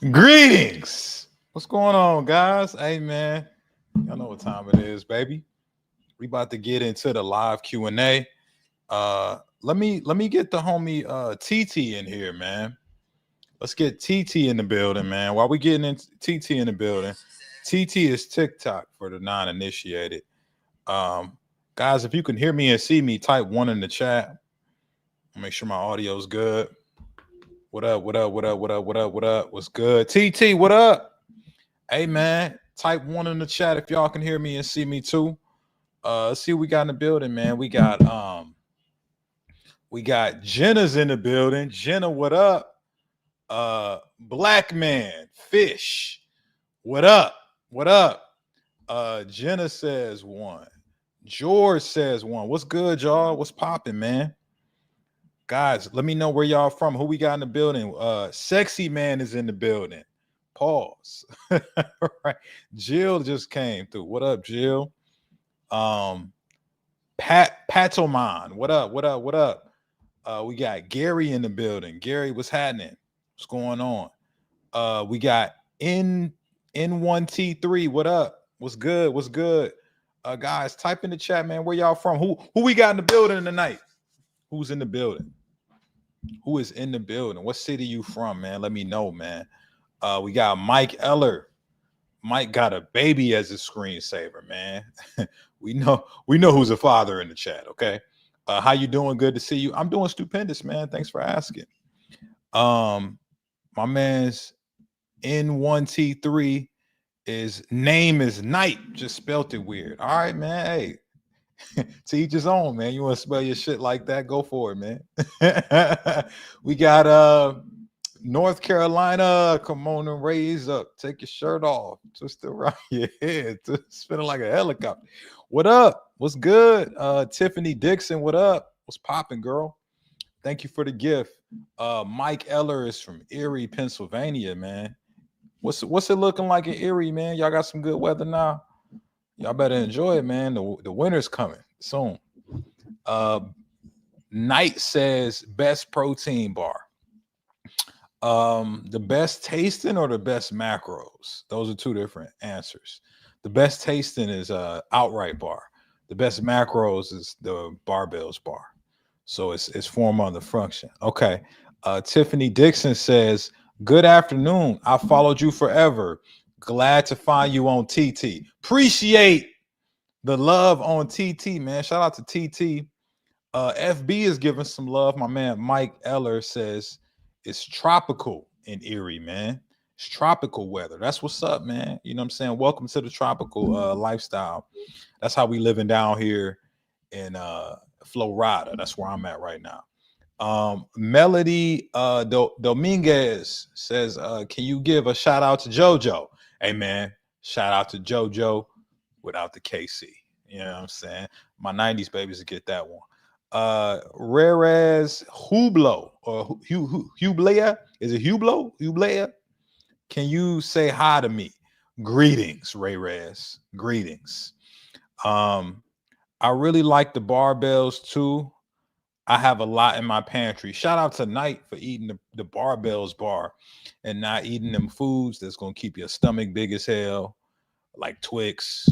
Greetings. What's going on, guys? Hey, man. Y'all know what time it is, baby. We about to get into the live Q&A. Let me get the homie TT in here, man. Let's get TT in the building, man. While we getting in TT in the building, TT is TikTok for the non-initiated. Um, Guys, if you can hear me and see me, type one in the chat. Make sure my audio's good. What up? What up? What up? What up? What up? What up? What's good? TT, what up? Hey man, type one in the chat if y'all can hear me and see me too. Let's see what we got in the building, man. We got Jenna's in the building. Jenna, what up? Black man, fish. What up? What up? Jenna says one. George says one. What's good, y'all? What's popping, man? Guys, let me know where y'all from. Who we got in the building? Sexy man is in the building. Pause. Right. Jill just came through. What up, Jill? Um, Patoman. What up? What up? What up? We got Gary in the building. Gary, what's happening? What's going on? We got N1T3. What up? What's good? What's good? Guys, type in the chat, man. Where y'all from? Who we got in the building tonight? Who's in the building? Who is in the building? What city you from, man? Let me know, man. We got Mike Eller. Mike got a baby as a screensaver, man. we know who's a father in the chat, okay? How you doing? Good to see you. I'm doing stupendous, man. Thanks for asking. My man's N1T3 is name is Knight. Just spelt it weird. All right, man. Hey, to each his own, man. You want to spell your shit like that? Go for it, man. We got North Carolina. Come on and raise up. Take your shirt off. Twist it around your head. Spinning like a helicopter. What up? What's good? Tiffany Dixon, what up? What's popping, girl? Thank you for the gift. Mike Eller is from Erie, Pennsylvania, man. What's it looking like in Erie, man? Y'all got some good weather now. Y'all better enjoy it, man. The winter's coming soon. Knight says best protein bar. The best tasting or the best macros? Those are two different answers. The best tasting is outright bar. The best macros is the barbells bar. So it's form on the function. Okay. Tiffany Dixon says, good afternoon. I followed you forever. Glad to find you on TT. Appreciate the love on TT, man. Shout out to TT. FB is giving some love. My man Mike Eller says it's tropical in Erie, man. It's tropical weather. That's what's up, man. You know what I'm saying? Welcome to the tropical lifestyle. That's how we living down here in Florida. That's where I'm at right now. Melody Dominguez says, can you give a shout out to JoJo? Hey, man, shout out to JoJo without the KC. You know what I'm saying? My 90s babies get that one. Rares Hublo or Hublea. Is it Hublo? Hublea? Can you say hi to me? Greetings, Ray Rez. Greetings. I really like the barbells too. I have a lot in my pantry. Shout out to Knight for eating the barbells bar and not eating them foods that's gonna keep your stomach big as hell, like Twix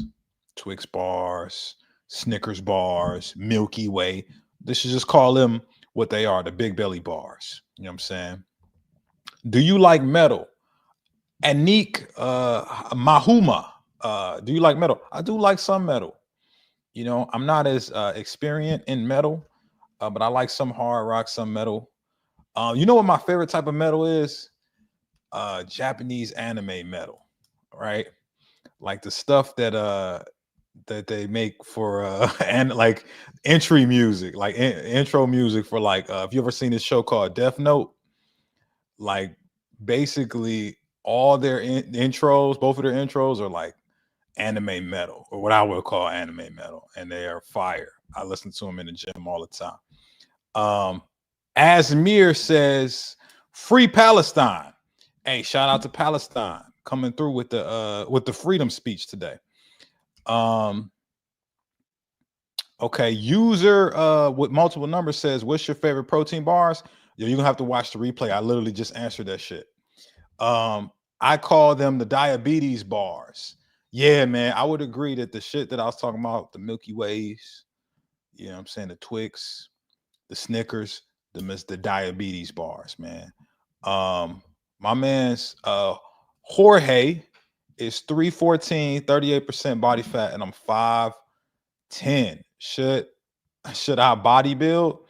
bars, Snickers bars, Milky Way. They should just call them what they are, the big belly bars. You know what I'm saying? Do you like metal? Anik Mahuma. Do you like metal? I do like some metal. You know, I'm not as experienced in metal, but I like some hard rock, some metal. You know what my favorite type of metal is? Japanese anime metal, right? Like the stuff that they make for and like entry music, like intro music for like if you ever seen this show called Death Note, like basically all their intros, both of their intros are like anime metal or what I would call anime metal, and they are fire. I listen to them in the gym all the time. Asmir says, "Free Palestine." Hey, shout out to Palestine coming through with the freedom speech today. Okay, user with multiple numbers says, "What's your favorite protein bars?" Yo, you're gonna have to watch the replay. I literally just answered that shit. I call them the diabetes bars. Yeah, man, I would agree that the shit that I was talking about, the Milky Ways, you know what I'm saying, the Twix, the Snickers, the diabetes bars, man. My man's Jorge is 314, 38% body fat, and I'm 5'10". Should I body build?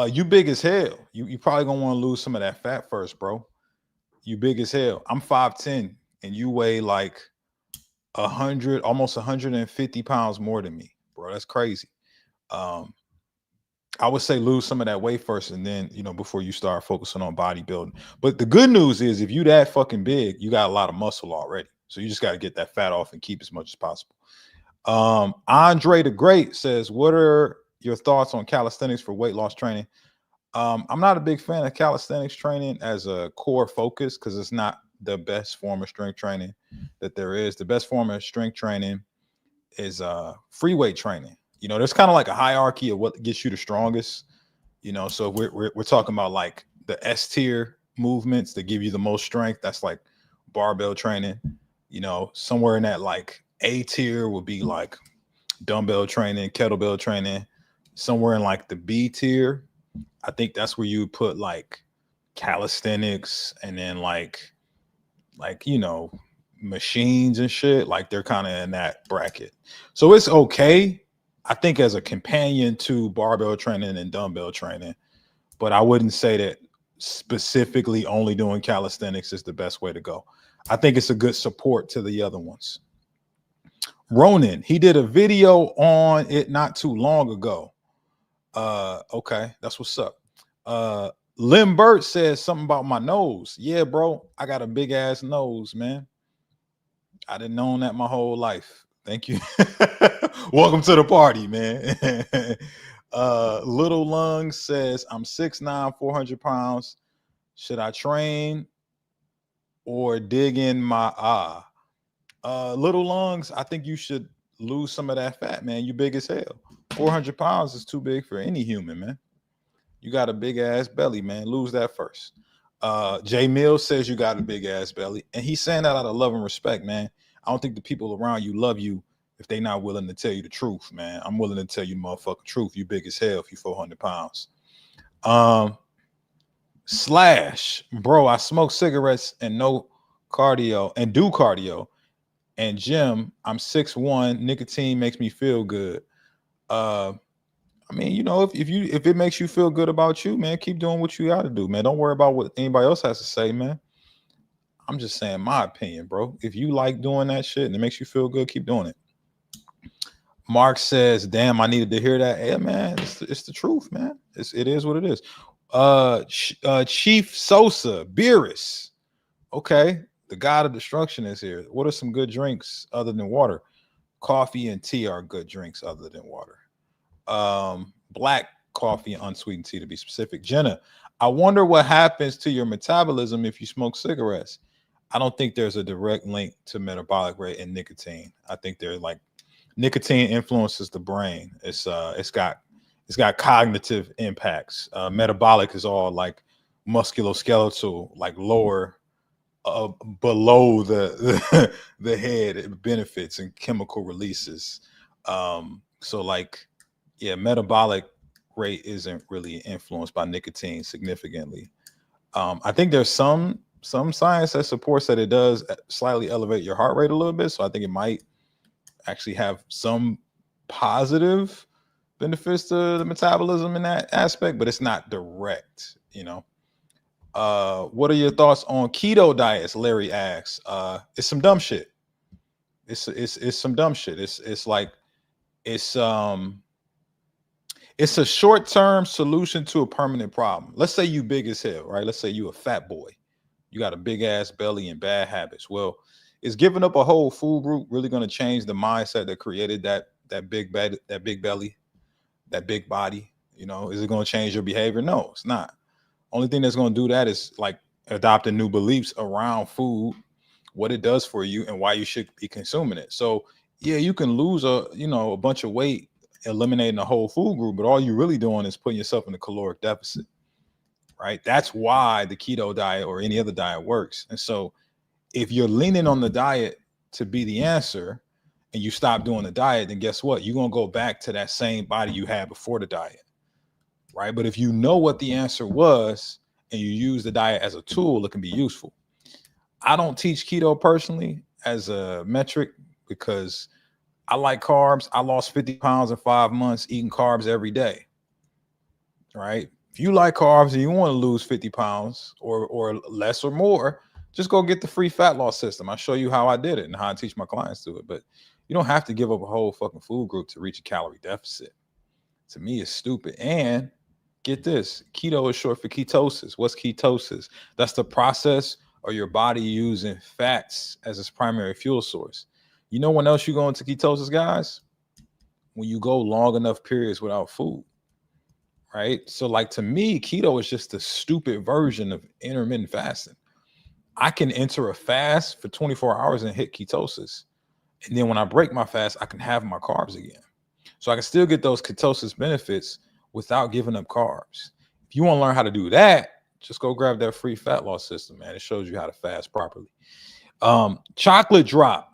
You big as hell. You probably gonna want to lose some of that fat first, bro. You big as hell. I'm 5'10", and you weigh like 100, almost 150 pounds more than me, bro. That's crazy. Um, I would say lose some of that weight first, and then before you start focusing on bodybuilding. But the good news is, if you that fucking big, you got a lot of muscle already. So you just got to get that fat off and keep as much as possible. Andre the Great says, "What are your thoughts on calisthenics for weight loss training?" I'm not a big fan of calisthenics training as a core focus because it's not the best form of strength training that there is. The best form of strength training is free weight training. There's kind of like a hierarchy of what gets you the strongest. So we're talking about like the S tier movements that give you the most strength. That's like barbell training. Somewhere in that like A tier would be like dumbbell training, kettlebell training. Somewhere in like the B tier, I think that's where you put like calisthenics, and then like machines and shit. Like they're kind of in that bracket. So it's okay, I think, as a companion to barbell training and dumbbell training, but I wouldn't say that specifically only doing calisthenics is the best way to go. I think it's a good support to the other ones. Ronan, he did a video on it not too long ago. Okay, that's what's up. Lim Burt says something about my nose. Yeah, bro, I got a big ass nose, man. I didn't know that my whole life. Thank you. Welcome to the party, man. Little Lung says, I'm 6'9", 400 pounds. Should I train or dig in my Little Lungs, I think you should lose some of that fat, man. You big as hell. 400 pounds is too big for any human, man. You got a big ass belly, man. Lose that first. Jay Mills says you got a big ass belly, and he's saying that out of love and respect, man. I don't think the people around you love you if they're not willing to tell you the truth, man. I'm willing to tell you motherfucking truth. You big as hell if you 400 pounds. Slash, bro, I smoke cigarettes and no cardio and do cardio and gym. I'm 6'1". Nicotine makes me feel good. I mean, if it makes you feel good about you, man, keep doing what you got to do, man. Don't worry about what anybody else has to say, man. I'm just saying my opinion, bro. If you like doing that shit and it makes you feel good, keep doing it. Mark says, damn, I needed to hear that. Yeah, man, it's the truth, man. It is what it is. Chief Sosa, Beerus. Okay, the god of destruction is here. What are some good drinks other than water? Coffee and tea are good drinks other than water. Black coffee and unsweetened tea, to be specific. Jenna, I wonder what happens to your metabolism if you smoke cigarettes. I don't think there's a direct link to metabolic rate and nicotine. I think they're like nicotine influences the brain. It's got cognitive impacts. Metabolic is all like musculoskeletal, like lower below the the head benefits and chemical releases. So like, yeah, metabolic rate isn't really influenced by nicotine significantly. I think there's some science that supports that it does slightly elevate your heart rate a little bit. So I think it might actually have some positive benefits to the metabolism in that aspect, but it's not direct, What are your thoughts on keto diets? Larry asks. It's some dumb shit. It's some dumb shit. It's a short-term solution to a permanent problem. Let's say you big as hell, right? Let's say you a fat boy. You got a big ass belly and bad habits. Well, is giving up a whole food group really going to change the mindset that created that big belly, that big body? Is it going to change your behavior? No, it's not. Only thing that's going to do that is like adopting new beliefs around food, what it does for you, and why you should be consuming it. So yeah, you can lose a bunch of weight eliminating the whole food group, but all you're really doing is putting yourself in a caloric deficit. right? That's why the keto diet or any other diet works. And so if you're leaning on the diet to be the answer and you stop doing the diet, then guess what? You're going to go back to that same body you had before the diet, right? But if you know what the answer was and you use the diet as a tool, it can be useful. I don't teach keto personally as a metric because I like carbs. I lost 50 pounds in 5 months eating carbs every day, right? If you like carbs and you want to lose 50 pounds or less or more, just go get the free fat loss system. I show you how I did it and how I teach my clients to it. But you don't have to give up a whole fucking food group to reach a calorie deficit. To me, it's stupid. And get this, keto is short for ketosis. What's ketosis? That's the process of your body using fats as its primary fuel source. You know when else you go into ketosis, guys? When you go long enough periods without food, right? So like to me, keto is just a stupid version of intermittent fasting. I can enter a fast for 24 hours and hit ketosis. And then when I break my fast, I can have my carbs again. So I can still get those ketosis benefits without giving up carbs. If you want to learn how to do that, just go grab that free fat loss system, man. It shows you how to fast properly. Chocolate drop.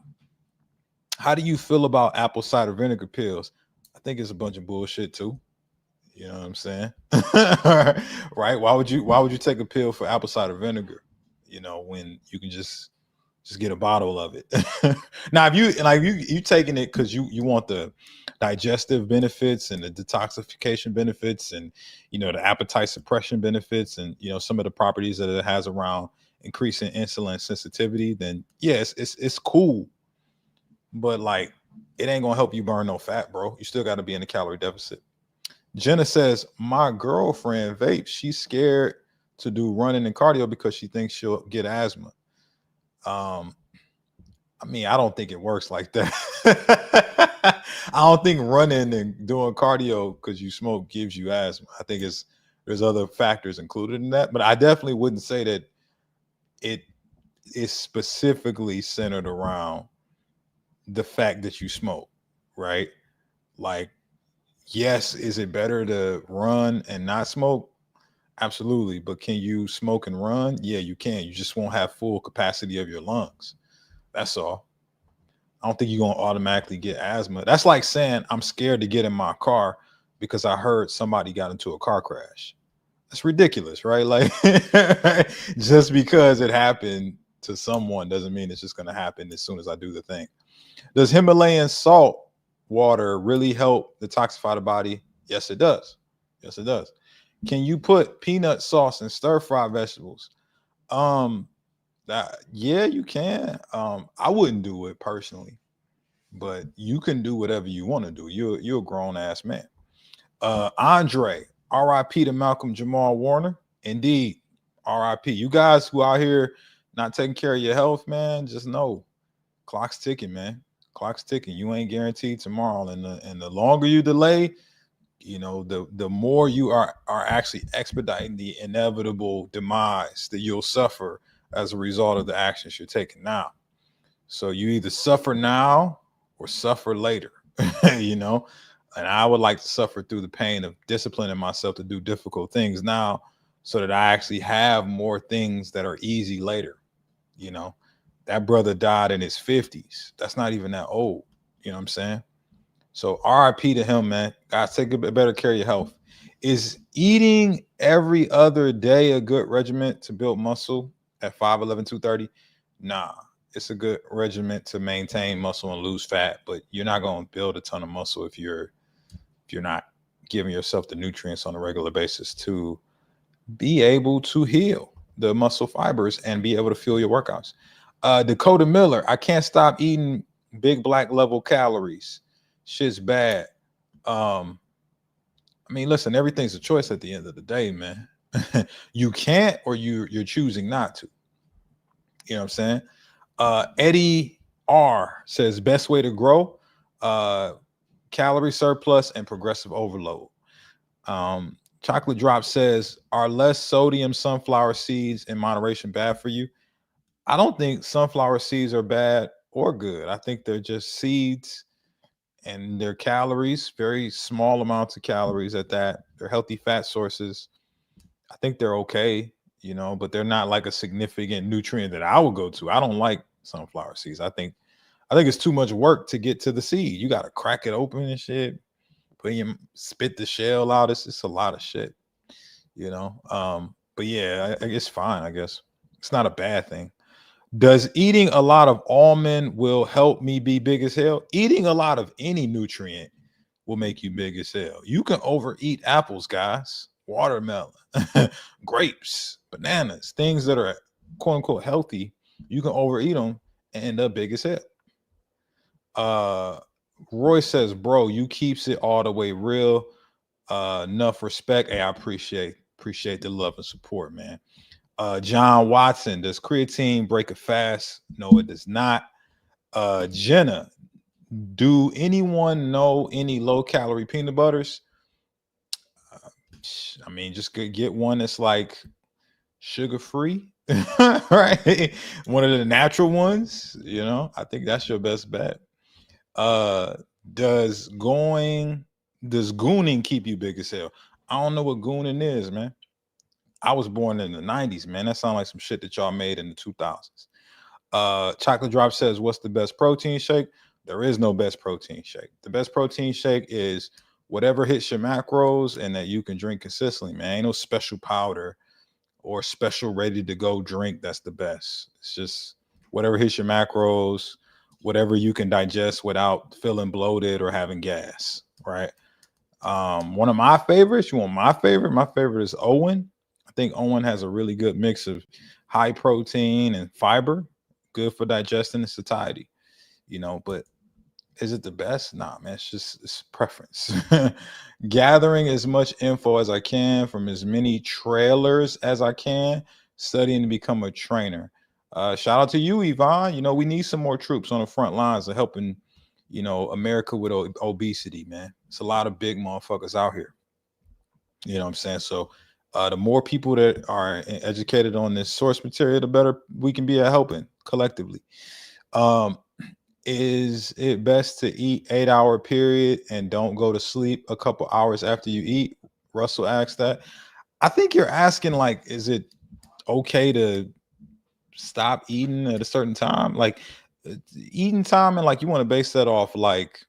How do you feel about apple cider vinegar pills? I think it's a bunch of bullshit too. You know what I'm saying? Right? Why would you take a pill for apple cider vinegar? You know, when you can just get a bottle of it. Now, if you taking it because you want the digestive benefits and the detoxification benefits and the appetite suppression benefits and some of the properties that it has around increasing insulin sensitivity, then yes, it's cool. But like it ain't gonna help you burn no fat, bro. You still gotta be in a calorie deficit. Jenna says, my girlfriend vapes. She's scared to do running and cardio because she thinks she'll get asthma. I mean, I don't think it works like that. I don't think running and doing cardio because you smoke gives you asthma. I think there's other factors included in that, but I definitely wouldn't say that it is specifically centered around the fact that you smoke, right? Like, yes, is it better to run and not smoke? Absolutely. But can you smoke and run? Yeah, you can. You just won't have full capacity of your lungs. That's all. I don't think you're going to automatically get asthma. That's like saying I'm scared to get in my car because I heard somebody got into a car crash. That's ridiculous, right? Like just because it happened to someone doesn't mean it's just going to happen as soon as I do the thing. Does Himalayan salt water really help detoxify the body? Yes, it does. Yes, it does. Can you put peanut sauce in stir fry vegetables? Yeah, you can. I wouldn't do it personally, but you can do whatever you want to do. You're a grown ass man. Andre, R.I.P. to Malcolm Jamal Warner. Indeed, R.I.P. You guys who out here not taking care of your health, man, just know clock's ticking, man. Clock's ticking. You ain't guaranteed tomorrow, and the longer you delay, the more you are actually expediting the inevitable demise that you'll suffer as a result of the actions you're taking now. So you either suffer now or suffer later, and I would like to suffer through the pain of disciplining myself to do difficult things now so that I actually have more things that are easy later. That brother died in his 50s. That's not even that old. You know what I'm saying? So RIP to him, man. Guys, take a bit better care of your health. Is eating every other day a good regimen to build muscle at 5'11", 230? Nah, it's a good regimen to maintain muscle and lose fat, but you're not going to build a ton of muscle if you're not giving yourself the nutrients on a regular basis to be able to heal the muscle fibers and be able to fuel your workouts. Dakota Miller, I can't stop eating big black level calories. Shit's bad. I mean, listen, everything's a choice at the end of the day, man. You can't, or you're choosing not to. You know what I'm saying? Eddie R says best way to grow, calorie surplus and progressive overload. Chocolate Drop says, are less sodium sunflower seeds in moderation bad for you? I don't think sunflower seeds are bad or good. I think they're just seeds and their calories, very small amounts of calories at that. They're healthy fat sources. I think they're okay, but they're not like a significant nutrient that I would go to. I don't like sunflower seeds. I think it's too much work to get to the seed. You got to crack it open and shit. Spit the shell out. It's a lot of shit, But yeah, it's fine. I guess it's not a bad thing. Does eating a lot of almond will help me be big as hell? Eating a lot of any nutrient will make you big as hell. You can overeat apples, guys, watermelon, grapes, bananas, things that are quote unquote healthy. You can overeat them and end up big as hell. Roy says, bro, you keeps it all the way real. Enough respect. Hey, I appreciate the love and support, man. John Watson, does creatine break a fast? No, it does not. Jenna, do anyone know any low calorie peanut butters? I mean, just get one that's like sugar free, right? One of the natural ones, I think that's your best bet. Does gooning keep you big as hell? I don't know what gooning is, man. I was born in the 90s, man. That sounds like some shit that y'all made in the 2000s. Chocolate Drop says, what's the best protein shake? There is no best protein shake. The best protein shake is whatever hits your macros and that you can drink consistently, man. Ain't no special powder or special ready to go drink that's the best. It's just whatever hits your macros, whatever you can digest without feeling bloated or having gas, right? One of my favorites, you want my favorite? My favorite is Owen. I think Owen has a really good mix of high protein and fiber, good for digestion and satiety, but is it the best? Nah, man, it's preference. Gathering as much info as I can from as many trailers as I can, studying to become a trainer. Shout out to you, Yvonne. We need some more troops on the front lines of helping, America with obesity, man. It's a lot of big motherfuckers out here. You know what I'm saying? So the more people that are educated on this source material, the better we can be at helping collectively. Is it best to eat 8-hour period and don't go to sleep a couple hours after you eat? Russell asked that. I think you're asking, like, is it okay to stop eating at a certain time? Like eating time, and like you want to base that off like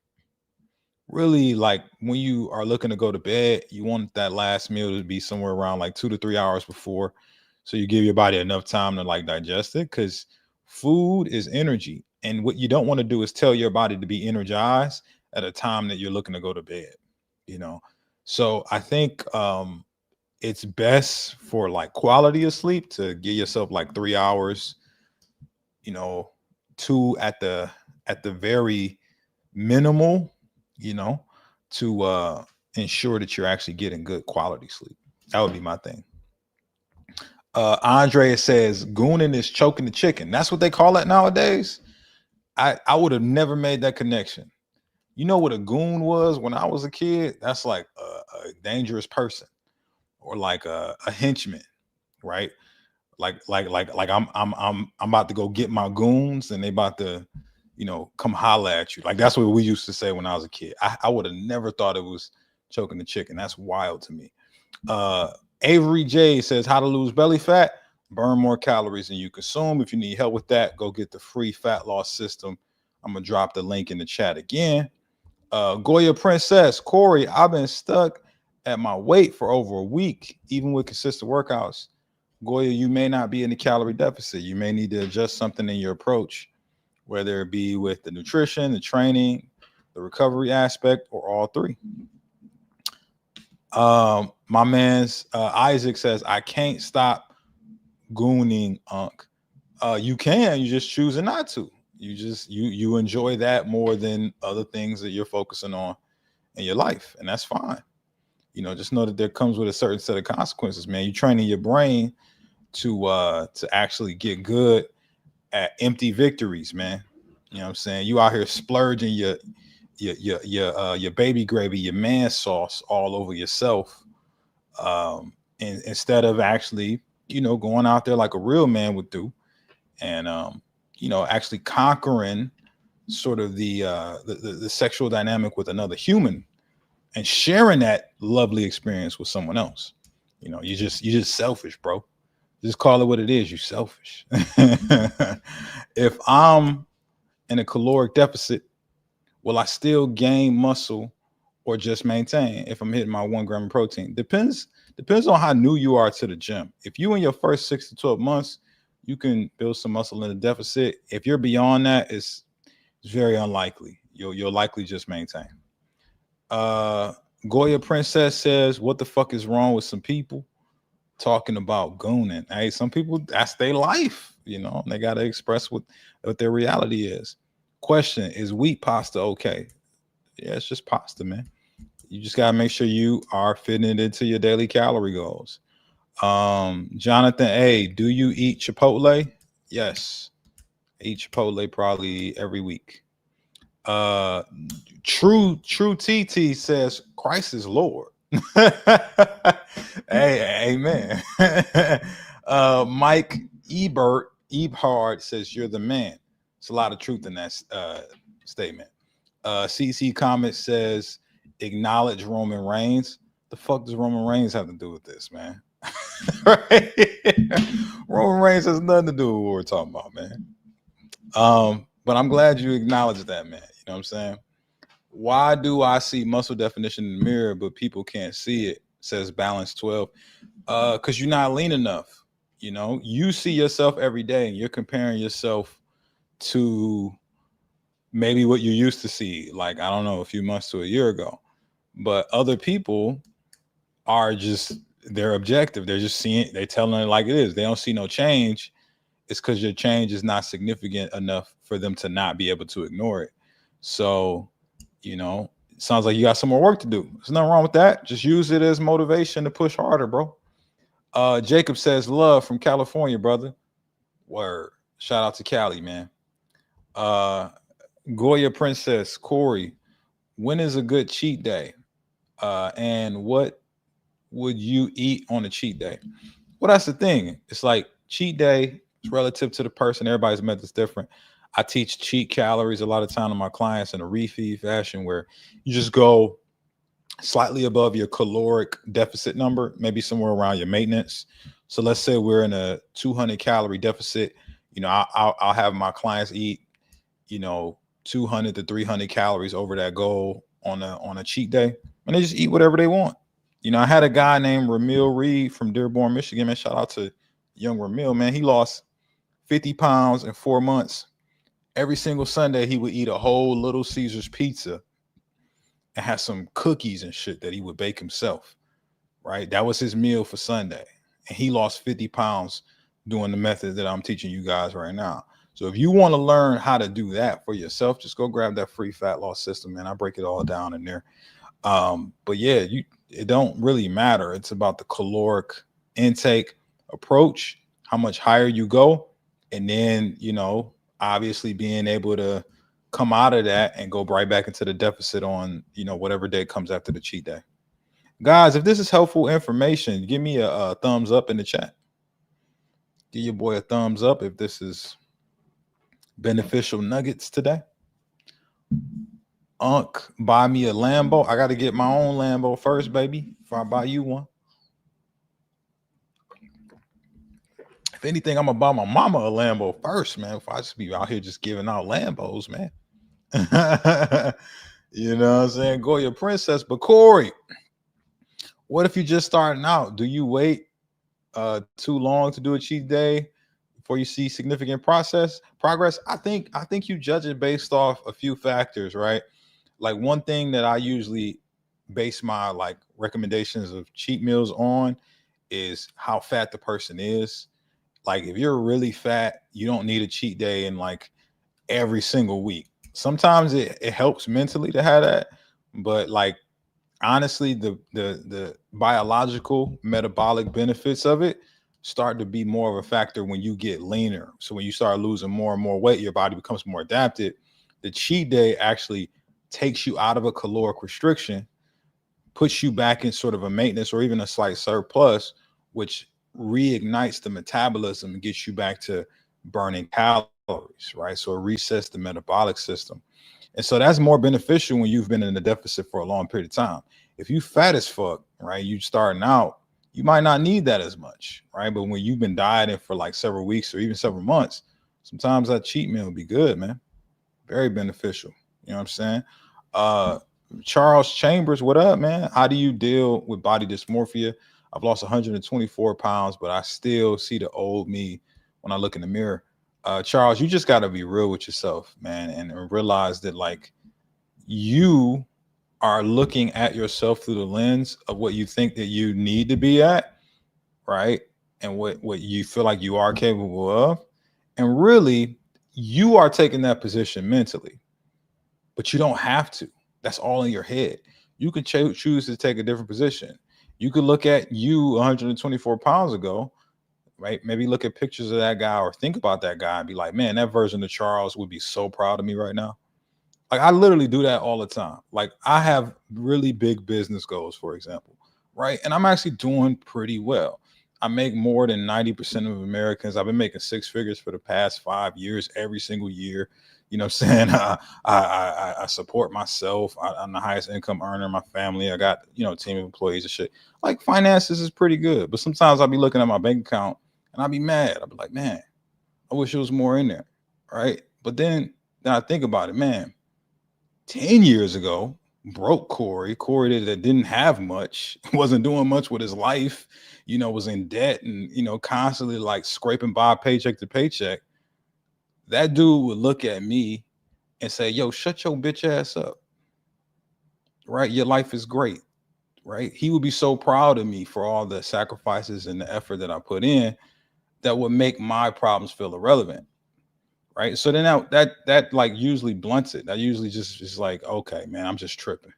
really like when you are looking to go to bed, you want that last meal to be somewhere around like 2 to 3 hours before, so you give your body enough time to like digest it, because food is energy, and what you don't want to do is tell your body to be energized at a time that you're looking to go to bed. So I think it's best for like quality of sleep to give yourself like 3 hours, 2 at the very minimal, to ensure that you're actually getting good quality sleep. That would be my thing. Andrea says gooning is choking the chicken. That's what they call it nowadays. I would have never made that connection. You know what a goon was when I was a kid? That's like a dangerous person, or like a henchman, right? Like I'm about to go get my goons, and they about to, come holla at you. Like that's what we used to say when I was a kid. I would have never thought it was choking the chicken. That's wild to me. Avery J says, how to lose belly fat: burn more calories than you consume. If you need help with that, go get the free fat loss system. I'm gonna drop the link in the chat again. Goya Princess, Corey, I've been stuck at my weight for over a week, even with consistent workouts. Goya, you may not be in the calorie deficit. You may need to adjust something in your approach, whether it be with the nutrition, the training, the recovery aspect, or all three. My man's Isaac says, I can't stop gooning, Unc. You can, you just choosing not to. You enjoy that more than other things that you're focusing on in your life, and that's fine. Just know that there comes with a certain set of consequences, man. You're training your brain to actually get good at empty victories, man. You know what I'm saying? You out here splurging your baby gravy, your man sauce all over yourself, and instead of actually, going out there like a real man would do, and actually conquering sort of the sexual dynamic with another human and sharing that lovely experience with someone else. You just selfish, bro. Just call it what it is. You selfish. If I'm in a caloric deficit, will I still gain muscle or just maintain if I'm hitting my 1 gram of protein? Depends on how new you are to the gym. If you in your first 6 to 12 months, you can build some muscle in a deficit. If you're beyond that, it's very unlikely. You'll likely just maintain. Goya Princess says, "What the fuck is wrong with some people talking about gooning?" Hey, some people, that's their life. They got to express what their reality is. Question: Is wheat pasta okay? Yeah, it's just pasta, man. You just gotta make sure you are fitting it into your daily calorie goals. Jonathan A, do you eat Chipotle? Yes, I eat Chipotle probably every week. Uh, True TT says Christ is Lord. Hey, amen. Mike Ebert says you're the man. It's a lot of truth in that statement. CC Comment says acknowledge Roman Reigns. The fuck does Roman Reigns have to do with this, man? Right? Roman Reigns has nothing to do with what we're talking about, man. But I'm glad you acknowledged that, man. You know what I'm saying? Why do I see muscle definition in the mirror, but people can't see it? Says Balance 12. Because you're not lean enough. You see yourself every day and you're comparing yourself to maybe what you used to see, like, I don't know, a few months to a year ago. But other people are just, they're objective. They're just they're telling it like it is. They don't see no change. It's because your change is not significant enough for them to not be able to ignore it. So, it sounds like you got some more work to do. There's nothing wrong with that. Just use it as motivation to push harder, bro. Jacob says, love from California, brother. Word. Shout out to Cali, man. Goya Princess, Corey, when is a good cheat day? And what would you eat on a cheat day? Well, that's the thing. It's like cheat day is relative to the person. Everybody's method's different. I teach cheat calories a lot of time to my clients in a refeed fashion where you just go slightly above your caloric deficit number, maybe somewhere around your maintenance. So let's say we're in a 200 calorie deficit. I'll have my clients eat, 200 to 300 calories over that goal on a cheat day, and they just eat whatever they want. I had a guy named Ramil Reed from Dearborn, Michigan. Man, shout out to young Ramil, man. He lost 50 pounds in 4 months. Every single Sunday, he would eat a whole Little Caesars pizza and have some cookies and shit that he would bake himself, right? That was his meal for Sunday. And he lost 50 pounds doing the method that I'm teaching you guys right now. So if you want to learn how to do that for yourself, just go grab that free fat loss system, man. I break it all down in there. But yeah, it don't really matter. It's about the caloric intake approach, how much higher you go, and then, obviously being able to come out of that and go right back into the deficit on, whatever day comes after the cheat day. Guys, if this is helpful information, give me a thumbs up in the chat. Give your boy a thumbs up if this is beneficial nuggets today. Buy me a Lambo. I got to get my own Lambo first, baby, before I buy you one. If anything, I'm gonna buy my mama a Lambo first, man. If I just be out here just giving out Lambos, man. You know what I'm saying? Goya Princess. But Corey, what if you're just starting out? Do you wait too long to do a cheat day before you see significant progress? I think you judge it based off a few factors, right? Like one thing that I usually base my recommendations of cheat meals on is how fat the person is. Like if you're really fat, you don't need a cheat day in every single week. Sometimes it helps mentally to have that, but honestly, the biological metabolic benefits of it start to be more of a factor when you get leaner. So when you start losing more and more weight, your body becomes more adapted. The cheat day actually takes you out of a caloric restriction, puts you back in sort of a maintenance or even a slight surplus, which reignites the metabolism and gets you back to burning calories, right? So it resets the metabolic system. And so that's more beneficial when you've been in a deficit for a long period of time. If you fat as fuck, right, you starting out, you might not need that as much, right? But when you've been dieting for like several weeks or even several months, sometimes that cheat meal will be good, man. Very beneficial. You know what I'm saying? Uh Charles Chambers, what up, man? How do you deal with body dysmorphia? I've lost 124 pounds, but I still see the old me when I look in the mirror. Charles, you just got to be real with yourself, man, and realize that like you are looking at yourself through the lens of what you think that you need to be at, right? And what you feel like you are capable of. And really, you are taking that position mentally, but you don't have to. That's all in your head. You could choose to take a different position. You could look at you 124 pounds ago, right? Maybe look at pictures of that guy or think about that guy and be like, man, that version of Charles would be so proud of me right now. Like I literally do that all the time. Like I have really big business goals, for example, right? And I'm actually doing pretty well. I make more than 90% of Americans. I've been making six figures for the past 5 years, every single year. You know what I'm saying? I support myself. I'm the highest income earner in my family. I got, a team of employees and shit. Like finances is pretty good. But sometimes I'll be looking at my bank account and I'll be mad. I'll be like, man, I wish there was more in there. Right. But then I think about it, man. 10 years ago, broke Corey that didn't have much, wasn't doing much with his life, was in debt and, constantly like scraping by paycheck to paycheck. That dude would look at me and say, yo, shut your bitch ass up. Right? Your life is great. Right? He would be so proud of me for all the sacrifices and the effort that I put in that would make my problems feel irrelevant. Right. So then that like usually blunts it. That usually just is like, okay, man, I'm just tripping.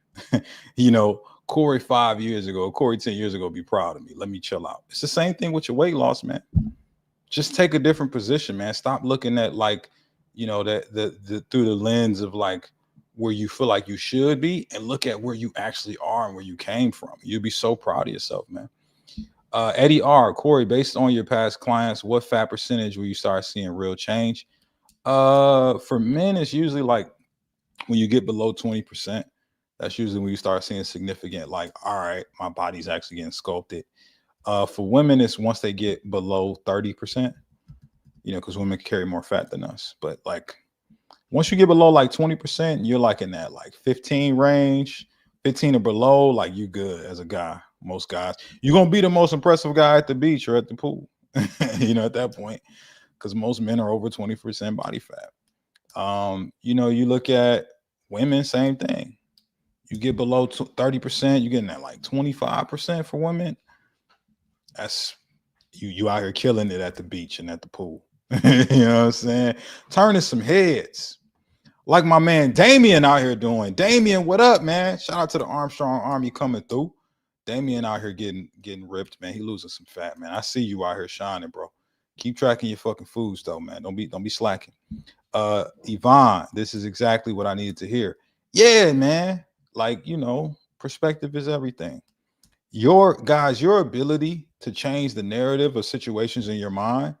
you know, Corey 5 years ago, Corey 10 years ago, be proud of me. Let me chill out. It's the same thing with your weight loss, man. Just take a different position, man. Stop looking at like, that the through the lens of like where you feel like you should be and look at where you actually are and where you came from. You'll be so proud of yourself, man. Eddie R. Corey, based on your past clients, what fat percentage will you start seeing real change? For men, it's usually like when you get below 20%, that's usually when you start seeing significant, like, all right, my body's actually getting sculpted. For women, it's once they get below 30%, because women carry more fat than us. But like once you get below like 20%, you're like in that like 15 range, 15 or below, like you good as a guy. Most guys, you're gonna be the most impressive guy at the beach or at the pool, at that point, because most men are over 20% body fat. You look at women, same thing. You get below 30%, you're getting at like 25% for women. That's you out here killing it at the beach and at the pool. You know what I'm saying? Turning some heads. Like my man Damien out here doing. Damien, what up, man? Shout out to the Armstrong Army coming through. Damien out here getting ripped, man. He losing some fat, man. I see you out here shining, bro. Keep tracking your fucking foods though, man. Don't be slacking. Yvonne, this is exactly what I needed to hear. Yeah, man. Like, perspective is everything. Your ability to change the narrative of situations in your mind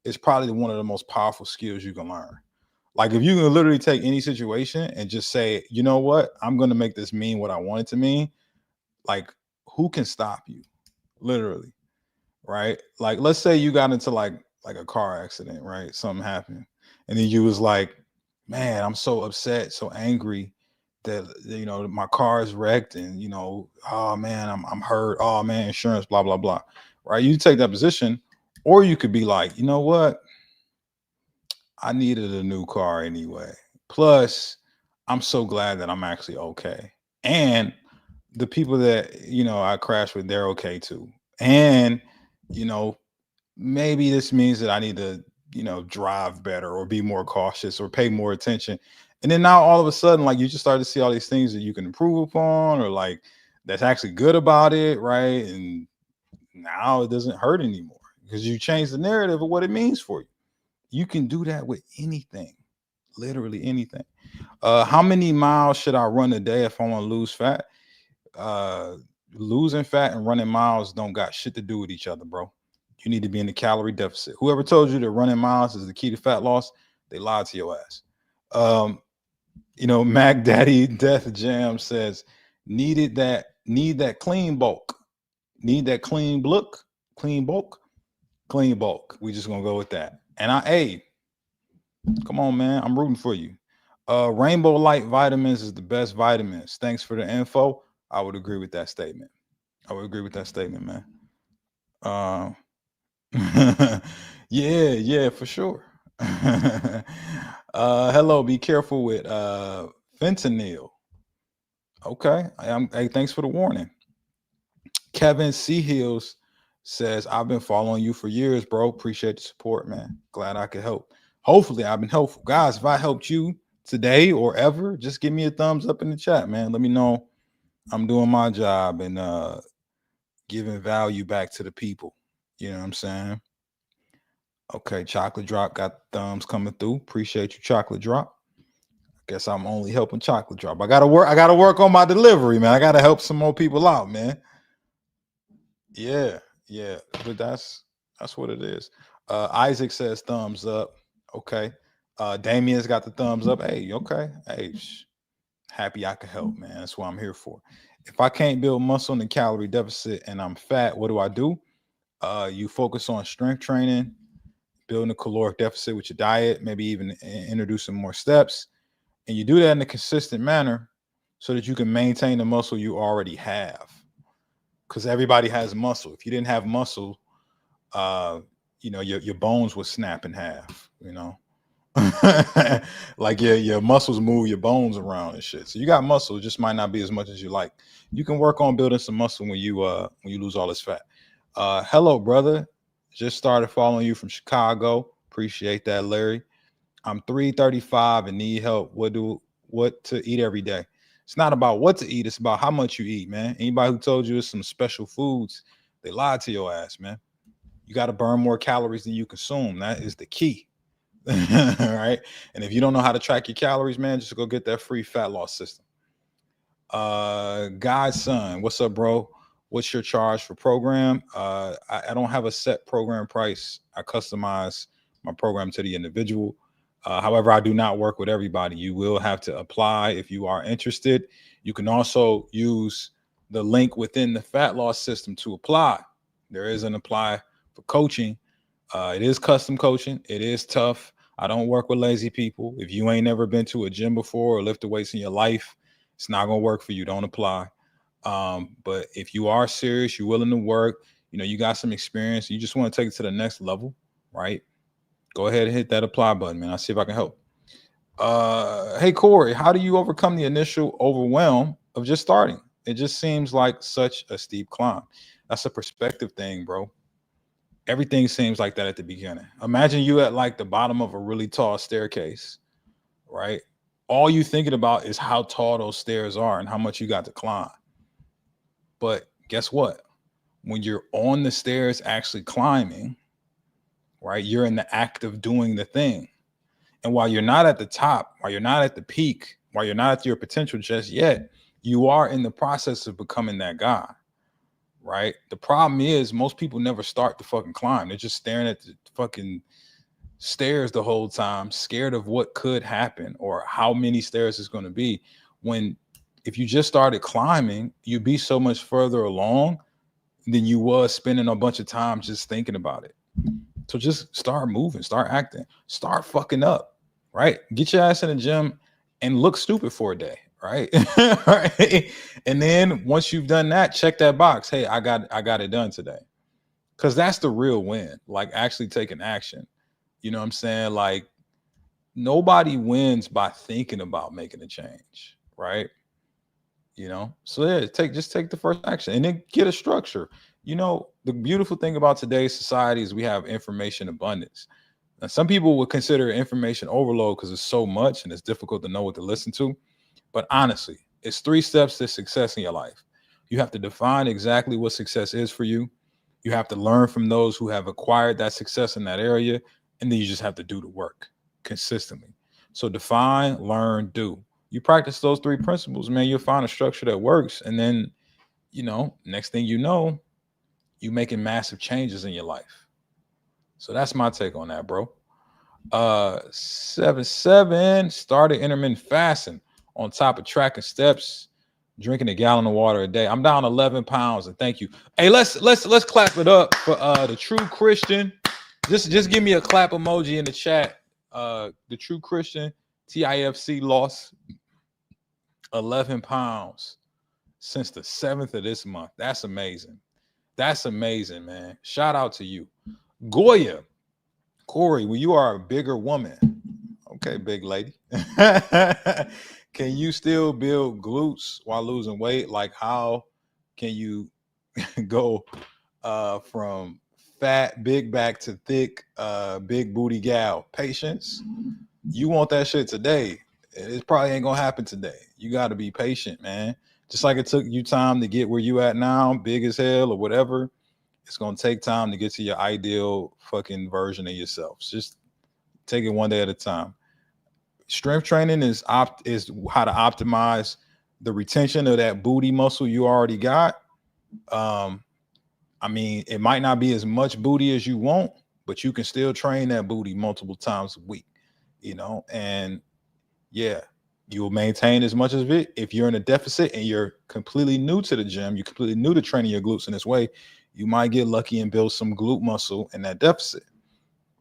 is probably one of the most powerful skills you can learn. Like if you can literally take any situation and just say, you know what, I'm going to make this mean what I want it to mean. Like who can stop you? Literally. Right. Like, let's say you got into like a car accident, right? Something happened. And then you was like, man, I'm so upset, so angry that, my car is wrecked and, oh man, I'm hurt. Oh man, insurance, blah, blah, blah. Right. You take that position, or you could be like, you know what? I needed a new car anyway. Plus, I'm so glad that I'm actually okay. And the people that, I crashed with, they're okay too. And, you know, maybe this means that I need to, drive better or be more cautious or pay more attention. And then now all of a sudden, like you just start to see all these things that you can improve upon or like that's actually good about it, right? And now it doesn't hurt anymore because you change the narrative of what it means for you. You can do that with anything, literally anything. How many miles should I run a day if I want to lose fat? Losing fat and running miles don't got shit to do with each other, bro. You need to be in the calorie deficit. Whoever told you that running miles is the key to fat loss, they lied to your ass. Mac Daddy Death Jam says, need that clean bulk. need that clean bulk. We just gonna go with that. And hey, come on, man. I'm rooting for you. Rainbow Light Vitamins is the best vitamins. Thanks for the info. I would agree with that statement. Man. Yeah, for sure. Hello, be careful with fentanyl. Okay. Hey, thanks for the warning. Kevin Seahills says, I've been following you for years, bro. Appreciate the support, man. Glad I could help. Hopefully, I've been helpful. Guys, if I helped you today or ever, just give me a thumbs up in the chat, man. Let me know I'm doing my job and giving value back to the people. You know what I'm saying? Okay, Chocolate Drop got thumbs coming through. Appreciate you, Chocolate Drop. Guess I'm only helping Chocolate Drop. I gotta work on my delivery, man. I gotta help some more people out, man. Yeah, but that's what it is. Isaac says thumbs up. Okay. Damien's got the thumbs up. Hey, okay. Hey, happy I could help, man. That's what I'm here for. If I can't build muscle in the calorie deficit and I'm fat, what do? You focus on strength training, building a caloric deficit with your diet, maybe even introducing more steps. And you do that in a consistent manner so that you can maintain the muscle you already have. Because everybody has muscle. If you didn't have muscle, your bones would snap in half, like your muscles move your bones around and shit. So you got muscle, it just might not be as much as you like. You can work on building some muscle when you lose all this fat. Hello, brother. Just started following you from Chicago. Appreciate that, Larry. I'm 335 and need help. What to eat every day? It's not about what to eat. It's about how much you eat, man. Anybody who told you it's some special foods, they lied to your ass, man. You got to burn more calories than you consume. That is the key. All right. And if you don't know how to track your calories, man, just go get that free fat loss system. Godson, what's up, bro? What's your charge for program? I don't have a set program price. I customize my program to the individual. However, I do not work with everybody. You will have to apply if you are interested. You can also use the link within the fat loss system to apply. There is an apply for coaching. It is custom coaching. It is tough. I don't work with lazy people. If you ain't never been to a gym before or lifted weights in your life, it's not going to work for you. Don't apply. But if you are serious, you're willing to work, you got some experience, you just want to take it to the next level, right? Go ahead and hit that apply button, man. I'll see if I can help. Hey, Corey, how do you overcome the initial overwhelm of just starting? It just seems like such a steep climb. That's a perspective thing, bro. Everything seems like that at the beginning. Imagine you at like the bottom of a really tall staircase, right? All you thinking about is how tall those stairs are and how much you got to climb. But guess what? When you're on the stairs actually climbing, right, you're in the act of doing the thing. And while you're not at the top, while you're not at the peak, while you're not at your potential just yet, you are in the process of becoming that guy, right? The problem is most people never start to fucking climb. They're just staring at the fucking stairs the whole time, scared of what could happen or how many stairs it's going to be. When if you just started climbing, you'd be so much further along than you was spending a bunch of time just thinking about it. So just start moving, start acting, start fucking up, right? Get your ass in the gym and look stupid for a day, right? Right? And then once you've done that, check that box. Hey, I got it done today. Because that's the real win, like actually taking action. You know what I'm saying? Like nobody wins by thinking about making a change, right? So yeah, just take the first action and then get a structure. The beautiful thing about today's society is we have information abundance. Now, some people would consider information overload because it's so much and it's difficult to know what to listen to. But honestly, it's 3 steps to success in your life. You have to define exactly what success is for you. You have to learn from those who have acquired that success in that area. And then you just have to do the work consistently. So define, learn, do. You practice those 3 principles, man, you'll find a structure that works. And then, next thing you know, you're making massive changes in your life. So that's my take on that, bro. 7 started intermittent fasting on top of tracking steps. Drinking a gallon of water a day. I'm down 11 pounds, and thank you. Hey, let's clap it up for the true Christian. Just give me a clap emoji in the chat. The true Christian TIFC lost 11 pounds since the 7th of this month. That's amazing. That's amazing, man. Shout out to you. Goya, Corey, well, you are a bigger woman. Okay, big lady. Can you still build glutes while losing weight? Like, how can you go from fat, big back to thick, big booty gal? Patience. You want that shit today. It probably ain't gonna happen today. You got to be patient, man. Just like it took you time to get where you at now, big as hell or whatever. It's gonna take time to get to your ideal fucking version of yourself. Just take it one day at a time. Strength training is how to optimize the retention of that booty muscle you already got. I mean, it might not be as much booty as you want, but you can still train that booty multiple times a week, you know, and yeah, you'll maintain as much of it. If you're in a deficit and you're completely new to the gym, you're completely new to training your glutes in this way, you might get lucky and build some glute muscle in that deficit,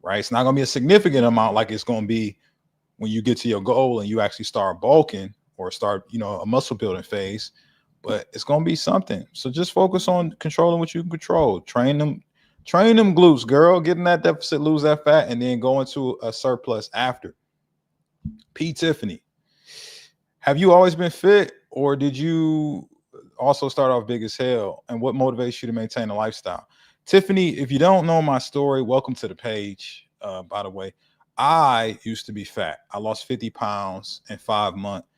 right? It's not going to be a significant amount like it's going to be when you get to your goal and you actually start bulking or start, you know, a muscle building phase, but it's going to be something. So just focus on controlling what you can control. Train them glutes, girl. Get in that deficit, lose that fat, and then go into a surplus after. P. Tiffany, have you always been fit, or did you also start off big as hell? And what motivates you to maintain a lifestyle? Tiffany, if you don't know my story, welcome to the page. By the way, I used to be fat. I lost 50 pounds in 5 months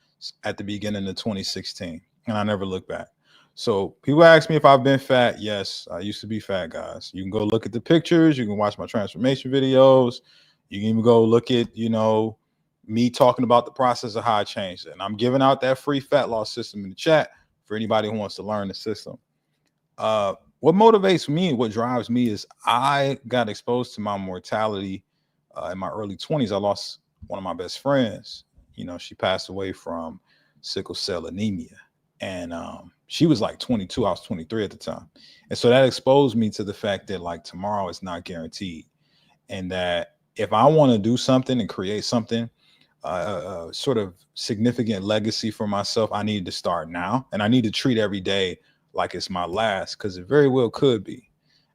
at the beginning of 2016, and I never looked back. So people ask me if I've been fat. Yes, I used to be fat, guys. You can go look at the pictures. You can watch my transformation videos. You can even go look at, you know, me talking about the process of how I changed it. And I'm giving out that free fat loss system in the chat for anybody who wants to learn the system. What motivates me and what drives me is I got exposed to my mortality in my early 20s. I lost one of my best friends. You know, she passed away from sickle cell anemia. And she was like 22. I was 23 at the time. And so that exposed me to the fact that like tomorrow is not guaranteed. And that if I want to do something and create something, sort of significant legacy for myself, I need to start now. And I need to treat every day like it's my last, because it very well could be.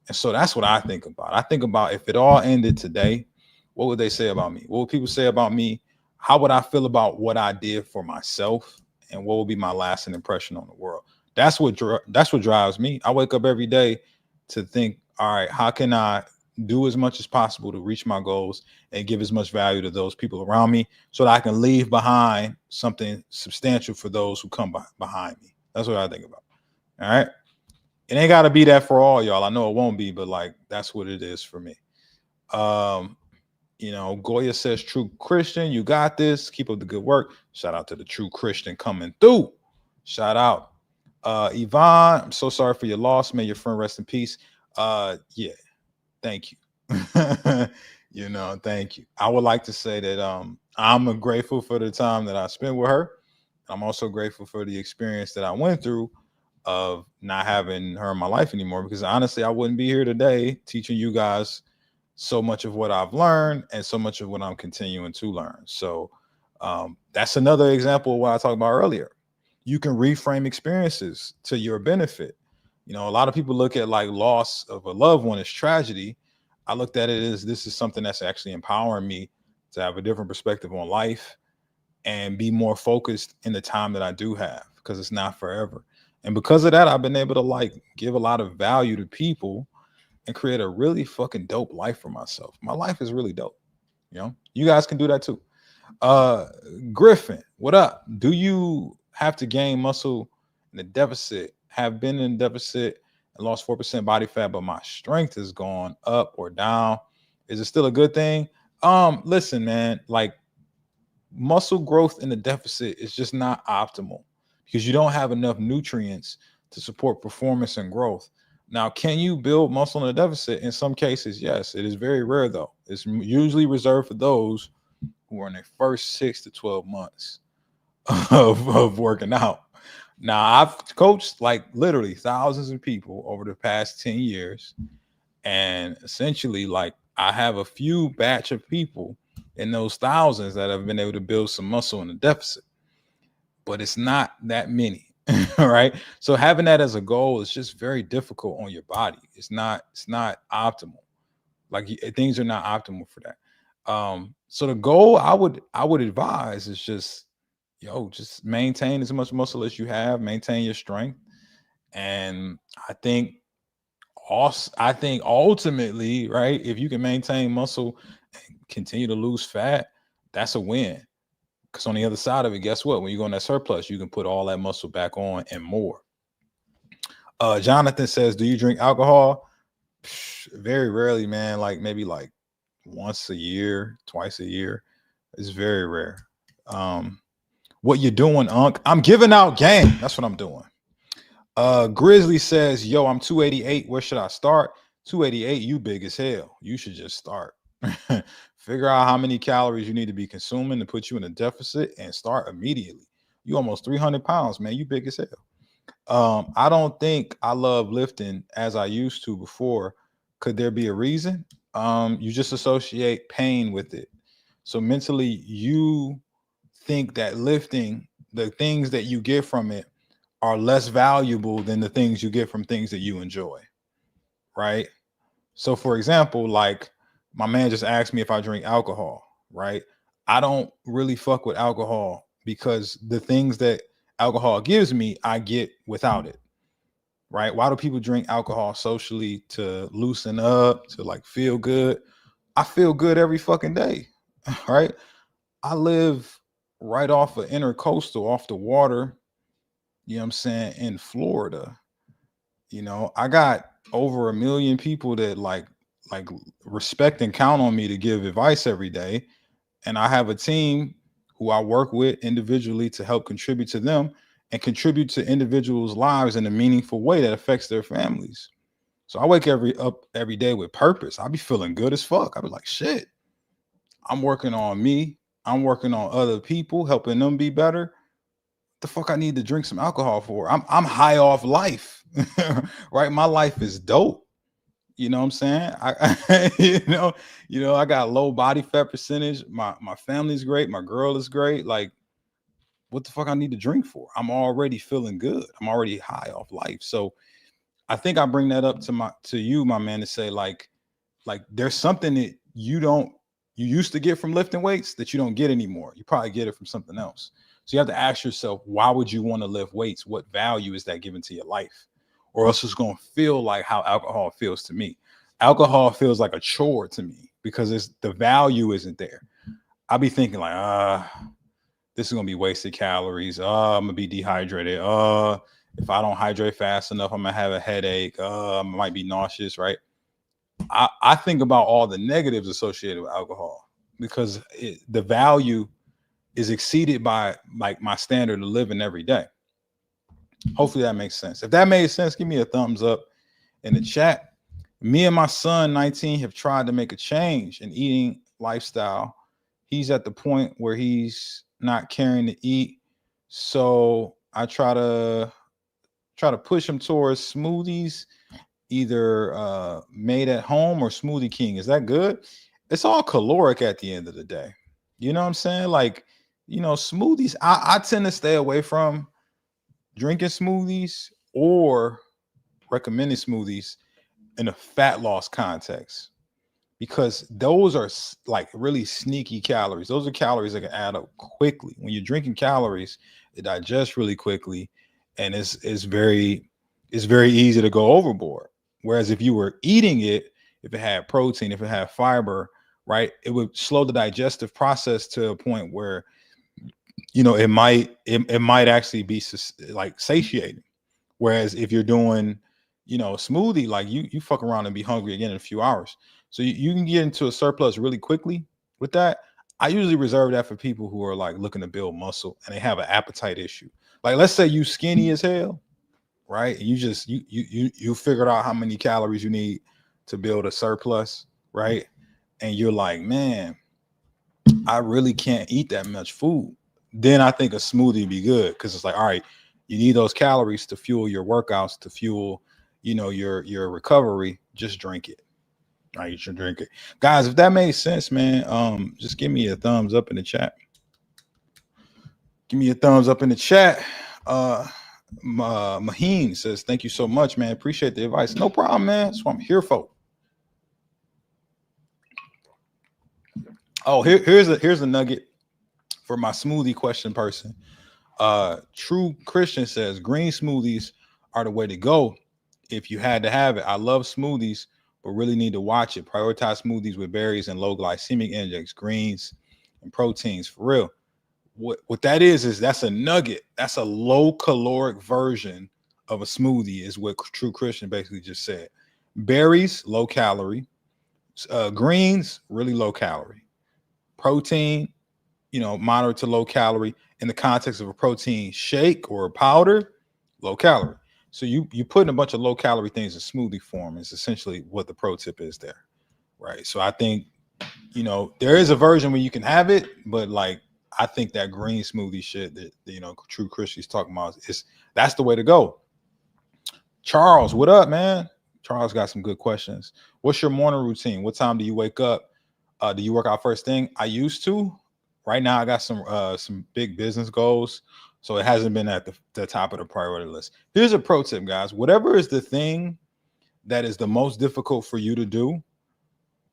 And so that's what I think about. I think about if it all ended today, what would they say about me? What would people say about me? How would I feel about what I did for myself? And what will be my lasting impression on the world? That's what drives me. I wake up every day to think, all right, how can I do as much as possible to reach my goals and give as much value to those people around me so that I can leave behind something substantial for those who come behind me. That's what I think about. All right. It ain't got to be that for all y'all. I know it won't be, but like, that's what it is for me. You know, Goya says, true Christian, you got this. Keep up the good work. Shout out to the true Christian coming through. Shout out. Yvonne, I'm so sorry for your loss. May your friend rest in peace. Yeah. Thank you. You know, thank you. I would like to say that I'm grateful for the time that I spent with her. I'm also grateful for the experience that I went through of not having her in my life anymore, because honestly, I wouldn't be here today teaching you guys so much of what I've learned and so much of what I'm continuing to learn. So that's another example of what I talked about earlier. You can reframe experiences to your benefit. You know, a lot of people look at like loss of a loved one as tragedy. I looked at it as this is something that's actually empowering me to have a different perspective on life and be more focused in the time that I do have, because it's not forever. And because of that, I've been able to like give a lot of value to people and create a really fucking dope life for myself. My life is really dope. You know, you guys can do that too. Griffin, what up? Do you have to gain muscle in the deficit? Have been in deficit and lost 4% body fat, but my strength has gone up or down. Is it still a good thing? Listen, man, like muscle growth in the deficit is just not optimal because you don't have enough nutrients to support performance and growth. Now, can you build muscle in a deficit? In some cases, yes. It is very rare, though. It's usually reserved for those who are in their first 6 to 12 months of working out. Now I've coached like literally thousands of people over the past 10 years. And essentially, like I have a few batch of people in those thousands that have been able to build some muscle in a deficit, but it's not that many. Right. So having that as a goal is just very difficult on your body. It's not optimal. Like things are not optimal for that. So the goal I would advise is just, just maintain as much muscle as you have, maintain your strength. And I think also, I think ultimately, right, if you can maintain muscle and continue to lose fat, that's a win. Because on the other side of it, guess what? When you go in that surplus, you can put all that muscle back on and more. Jonathan says, "Do you drink alcohol?" Very rarely, man. Like maybe like once a year, twice a year. It's very rare. Um, what you doing, Unc? I'm giving out game. That's what I'm doing. Grizzly says, "Yo, I'm 288. Where should I start?" 288, you big as hell. You should just start. Figure out how many calories you need to be consuming to put you in a deficit and start immediately. You almost 300 pounds, man. You big as hell. I don't think I love lifting as I used to before. Could there be a reason? You just associate pain with it. So mentally, you think that lifting, the things that you get from it, are less valuable than the things you get from things that you enjoy, right? So, for example, like my man just asked me if I drink alcohol, right? I don't really fuck with alcohol because the things that alcohol gives me, I get without it, right? Why do people drink alcohol socially? To loosen up, to like feel good? I feel good every fucking day, right? I live right off of intercoastal, off the water, you know what I'm saying, in Florida. I got over 1 million people that like respect and count on me to give advice every day. And I have a team who I work with individually to help contribute to them and contribute to individuals' lives in a meaningful way that affects their families. So I wake up every day with purpose. I be feeling good as fuck. I be like, shit, I'm working on me. I'm working on other people, helping them be better. The fuck I need to drink some alcohol for? I'm high off life. Right? My life is dope. You know what I'm saying? I got low body fat percentage. My family's great. My girl is great. Like, what the fuck I need to drink for? I'm already feeling good. I'm already high off life. So I think I bring that up to you, my man, to say like there's something that you used to get from lifting weights that you don't get anymore. You probably get it from something else. So you have to ask yourself, why would you want to lift weights? What value is that given to your life? Or else it's going to feel like how alcohol feels to me. Alcohol feels like a chore to me because the value isn't there. I'll be thinking like, this is going to be wasted calories. I'm going to be dehydrated. If I don't hydrate fast enough, I'm going to have a headache. I might be nauseous, right? I think about all the negatives associated with alcohol because the value is exceeded by like my standard of living every day. Hopefully that makes sense. If that made sense, give me a thumbs up in the chat. Me and my son, 19, have tried to make a change in eating lifestyle. He's at the point where he's not caring to eat. So I try to push him towards smoothies, either made at home or Smoothie King. Is that good? It's all caloric at the end of the day. You know what I'm saying? Like, smoothies, I tend to stay away from drinking smoothies or recommending smoothies in a fat loss context because those are like really sneaky calories. Those are calories that can add up quickly. When you're drinking calories, it digests really quickly, and it's very easy to go overboard. Whereas if you were eating it, if it had protein, if it had fiber, right, it would slow the digestive process to a point where it might actually be like satiating. Whereas if you're doing smoothie, like you fuck around and be hungry again in a few hours. So you can get into a surplus really quickly with that. I usually reserve that for people who are like looking to build muscle and they have an appetite issue. Like, let's say you skinny as hell, right? And you figured out how many calories you need to build a surplus, right? And you're like, man, I really can't eat that much food. Then I think a smoothie would be good because it's like, all right, You need those calories to fuel your workouts, to fuel, your recovery. Just drink it. Right, you should drink it, guys. If that made sense, man, just give me a thumbs up in the chat. Give me a thumbs up in the chat. Maheen says, "Thank you so much, man. Appreciate the advice." No problem, man. That's what I'm here for. Oh, here's a nugget for my smoothie question person. True Christian says green smoothies are the way to go if you had to have it. I love smoothies, but really need to watch it. Prioritize smoothies with berries and low glycemic index, greens and proteins. For real. What that is that's a nugget. That's a low caloric version of a smoothie, is what True Christian basically just said. Berries, low calorie. Greens, really low calorie. Protein, moderate to low calorie. In the context of a protein shake or a powder, low calorie. So you putting a bunch of low calorie things in smoothie form is essentially what the pro tip is there, right? So I think, there is a version where you can have it, but like I think that green smoothie shit that True Christian's talking about that's the way to go. Charles, what up, man? Charles got some good questions. What's your morning routine? What time do you wake up? Do you work out first thing? I used to. Right now, I got some big business goals, so it hasn't been at the top of the priority list. Here's a pro tip, guys. Whatever is the thing that is the most difficult for you to do,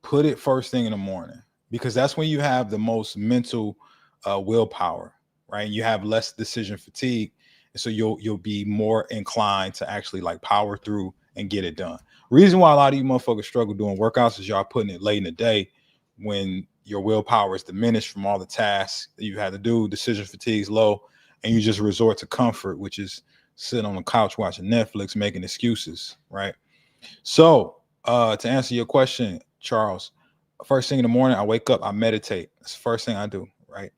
put it first thing in the morning, because that's when you have the most mental willpower, right? You have less decision fatigue, and so you'll be more inclined to actually like power through and get it done. Reason why a lot of you motherfuckers struggle doing workouts is y'all putting it late in the day when your willpower is diminished from all the tasks that you had to do, decision fatigue is low, and you just resort to comfort, which is sitting on the couch watching Netflix, making excuses, right? So to answer your question, Charles, first thing in the morning, I wake up, I meditate. That's the first thing I do, right?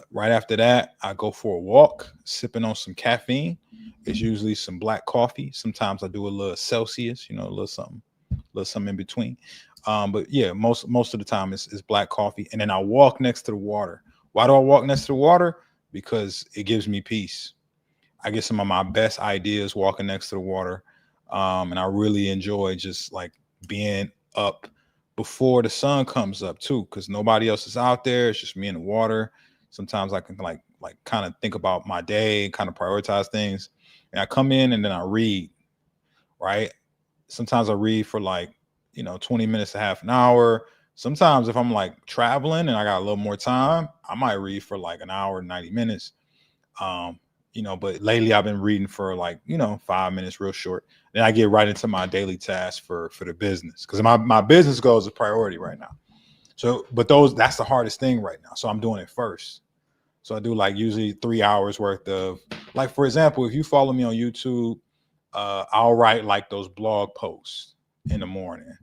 Right after that, I go for a walk, sipping on some caffeine. It's usually some black coffee. Sometimes I do a little Celsius, a little something in between. But yeah, most of the time it's black coffee. And then I walk next to the water. Why do I walk next to the water? Because it gives me peace. I get some of my best ideas walking next to the water. And I really enjoy just like being up before the sun comes up too, because nobody else is out there. It's just me and the water. Sometimes I can like kind of think about my day, kind of prioritize things. And I come in and then I read, right? Sometimes I read for like, 20 minutes to half an hour. Sometimes if I'm like traveling and I got a little more time, I might read for like an hour, 90 minutes. But lately I've been reading for like, 5 minutes, real short. Then I get right into my daily tasks for the business, because my business goals are priority right now. So, but that's the hardest thing right now. So I'm doing it first. So I do like usually 3 hours worth of, like, for example, if you follow me on YouTube, I'll write like those blog posts in the morning,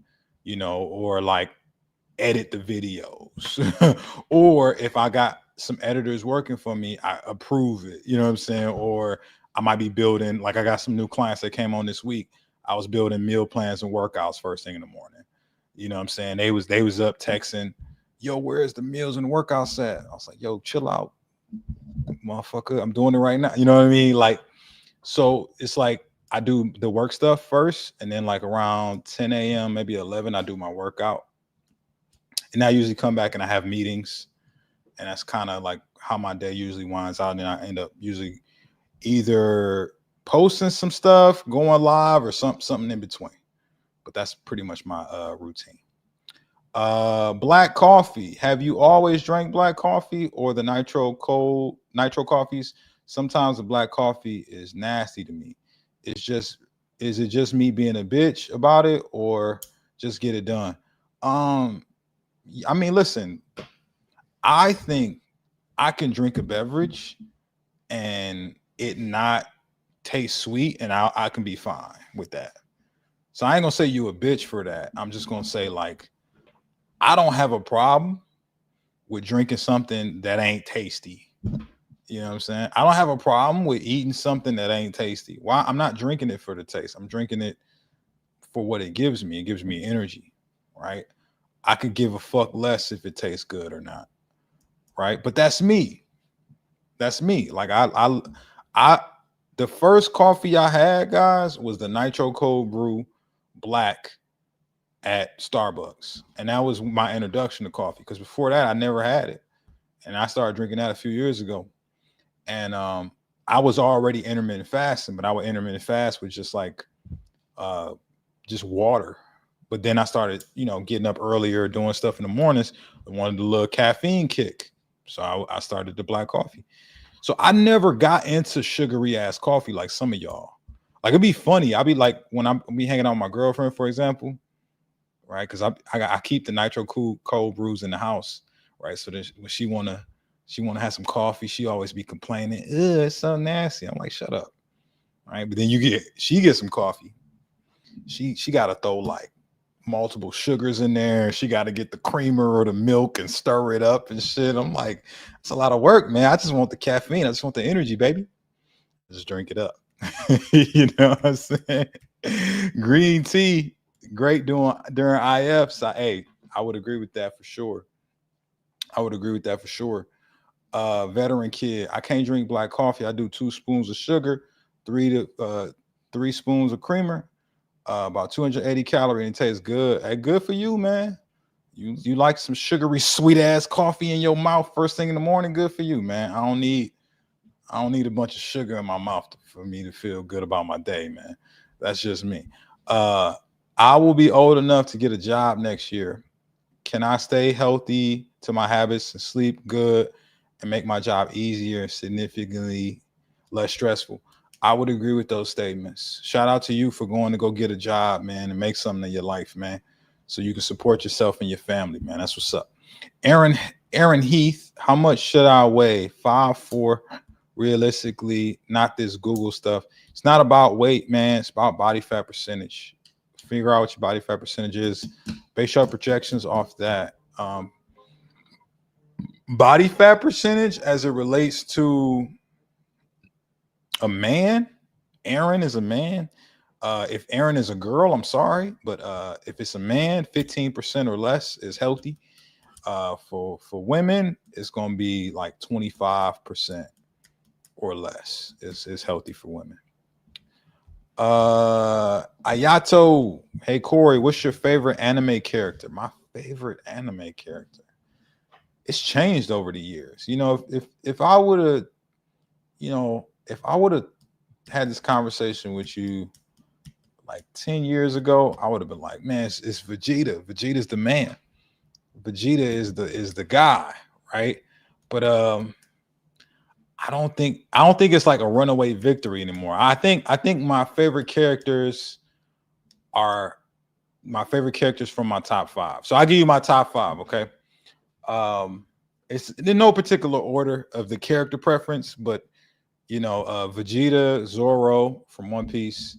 or like edit the videos. Or if I got some editors working for me, I approve it, you know what I'm saying? Or I might be building, like I got some new clients that came on this week. I was building meal plans and workouts first thing in the morning. You know what I'm saying? They was up texting, yo, where's the meals and workouts at? I was like, yo, chill out, motherfucker. I'm doing it right now. You know what I mean? Like, so it's like I do the work stuff first, and then like around 10 a.m., maybe 11, I do my workout. And I usually come back and I have meetings, and that's kind of like how my day usually winds out. And then I end up usually either posting some stuff, going live, or something in between. But that's pretty much my routine. Black coffee. Have you always drank black coffee or the nitro coffees? Sometimes the black coffee is nasty to me. Is it just me being a bitch about it, or just get it done? I mean, listen, I think I can drink a beverage and it not taste sweet, and I can be fine with that. So I ain't gonna say you a bitch for that. I'm just gonna say, like, I don't have a problem with drinking something that ain't tasty. You know what I'm saying? I don't have a problem with eating something that ain't tasty. Why? I'm not drinking it for the taste. I'm drinking it for what it gives me. It gives me energy, right? I could give a fuck less if it tastes good or not, right? But that's me. That's me. Like I The first coffee I had, guys, was the nitro cold brew black at Starbucks. And that was my introduction to coffee. Because before that, I never had it. And I started drinking that a few years ago. And I was already intermittent fasting, but I would intermittent fast with uh just water. But then I started, getting up earlier, doing stuff in the mornings. I wanted a little caffeine kick. So I started the black coffee. So I never got into sugary ass coffee like some of y'all. Like it'd be funny. I'd be like when I'm be hanging out with my girlfriend, for example, right? Because I keep the nitro cold brews in the house, right? So that when she wanna have some coffee, she always be complaining, "Ugh, it's so nasty." I'm like, shut up, right? But then she gets some coffee. She got to throw like multiple sugars in there. She got to get the creamer or the milk and stir it up and shit. I'm like, it's a lot of work, man. I just want the caffeine. I just want the energy, baby. Just drink it up. You know what I'm saying? Green tea, great during IFs. I would agree with that for sure. I would agree with that for sure. Veteran kid, I can't drink black coffee. I do 2 spoons of sugar, 3 spoons of creamer, about 280 calories, and it tastes good. Hey, good for you, man. You like some sugary, sweet ass coffee in your mouth first thing in the morning? Good for you, man. I don't need a bunch of sugar in my mouth for me to feel good about my day, man. That's just me. Uh, I will be old enough to get a job next year. Can I stay healthy to my habits and sleep good and make my job easier and significantly less stressful? I would agree with those statements. Shout out to you for going to go get a job, man, and make something in your life, man, so you can support yourself and your family, man. That's what's up. Aaron Aaron Heath, how much should I weigh? 5'4", realistically, not this Google stuff. It's not about weight, man. It's about body fat percentage. Figure out what your body fat percentage is. Base your projections off that. Body fat percentage as it relates to a man. Aaron is a man. If Aaron is a girl, I'm sorry, but if it's a man, 15% or less is healthy. For women, it's gonna be like 25% or less is healthy for women. Ayato, hey Corey, what's your favorite anime character? My favorite anime character. It's changed over the years. If I would have, if I would have had this conversation with you like 10 years ago, I would have been like, man, it's Vegeta. Vegeta's the man. Vegeta is the guy, right? But I don't think it's like a runaway victory anymore. I think are my favorite characters from my top 5. So I give you my top 5, okay? It's in no particular order of the character preference, but Vegeta, Zoro from One Piece.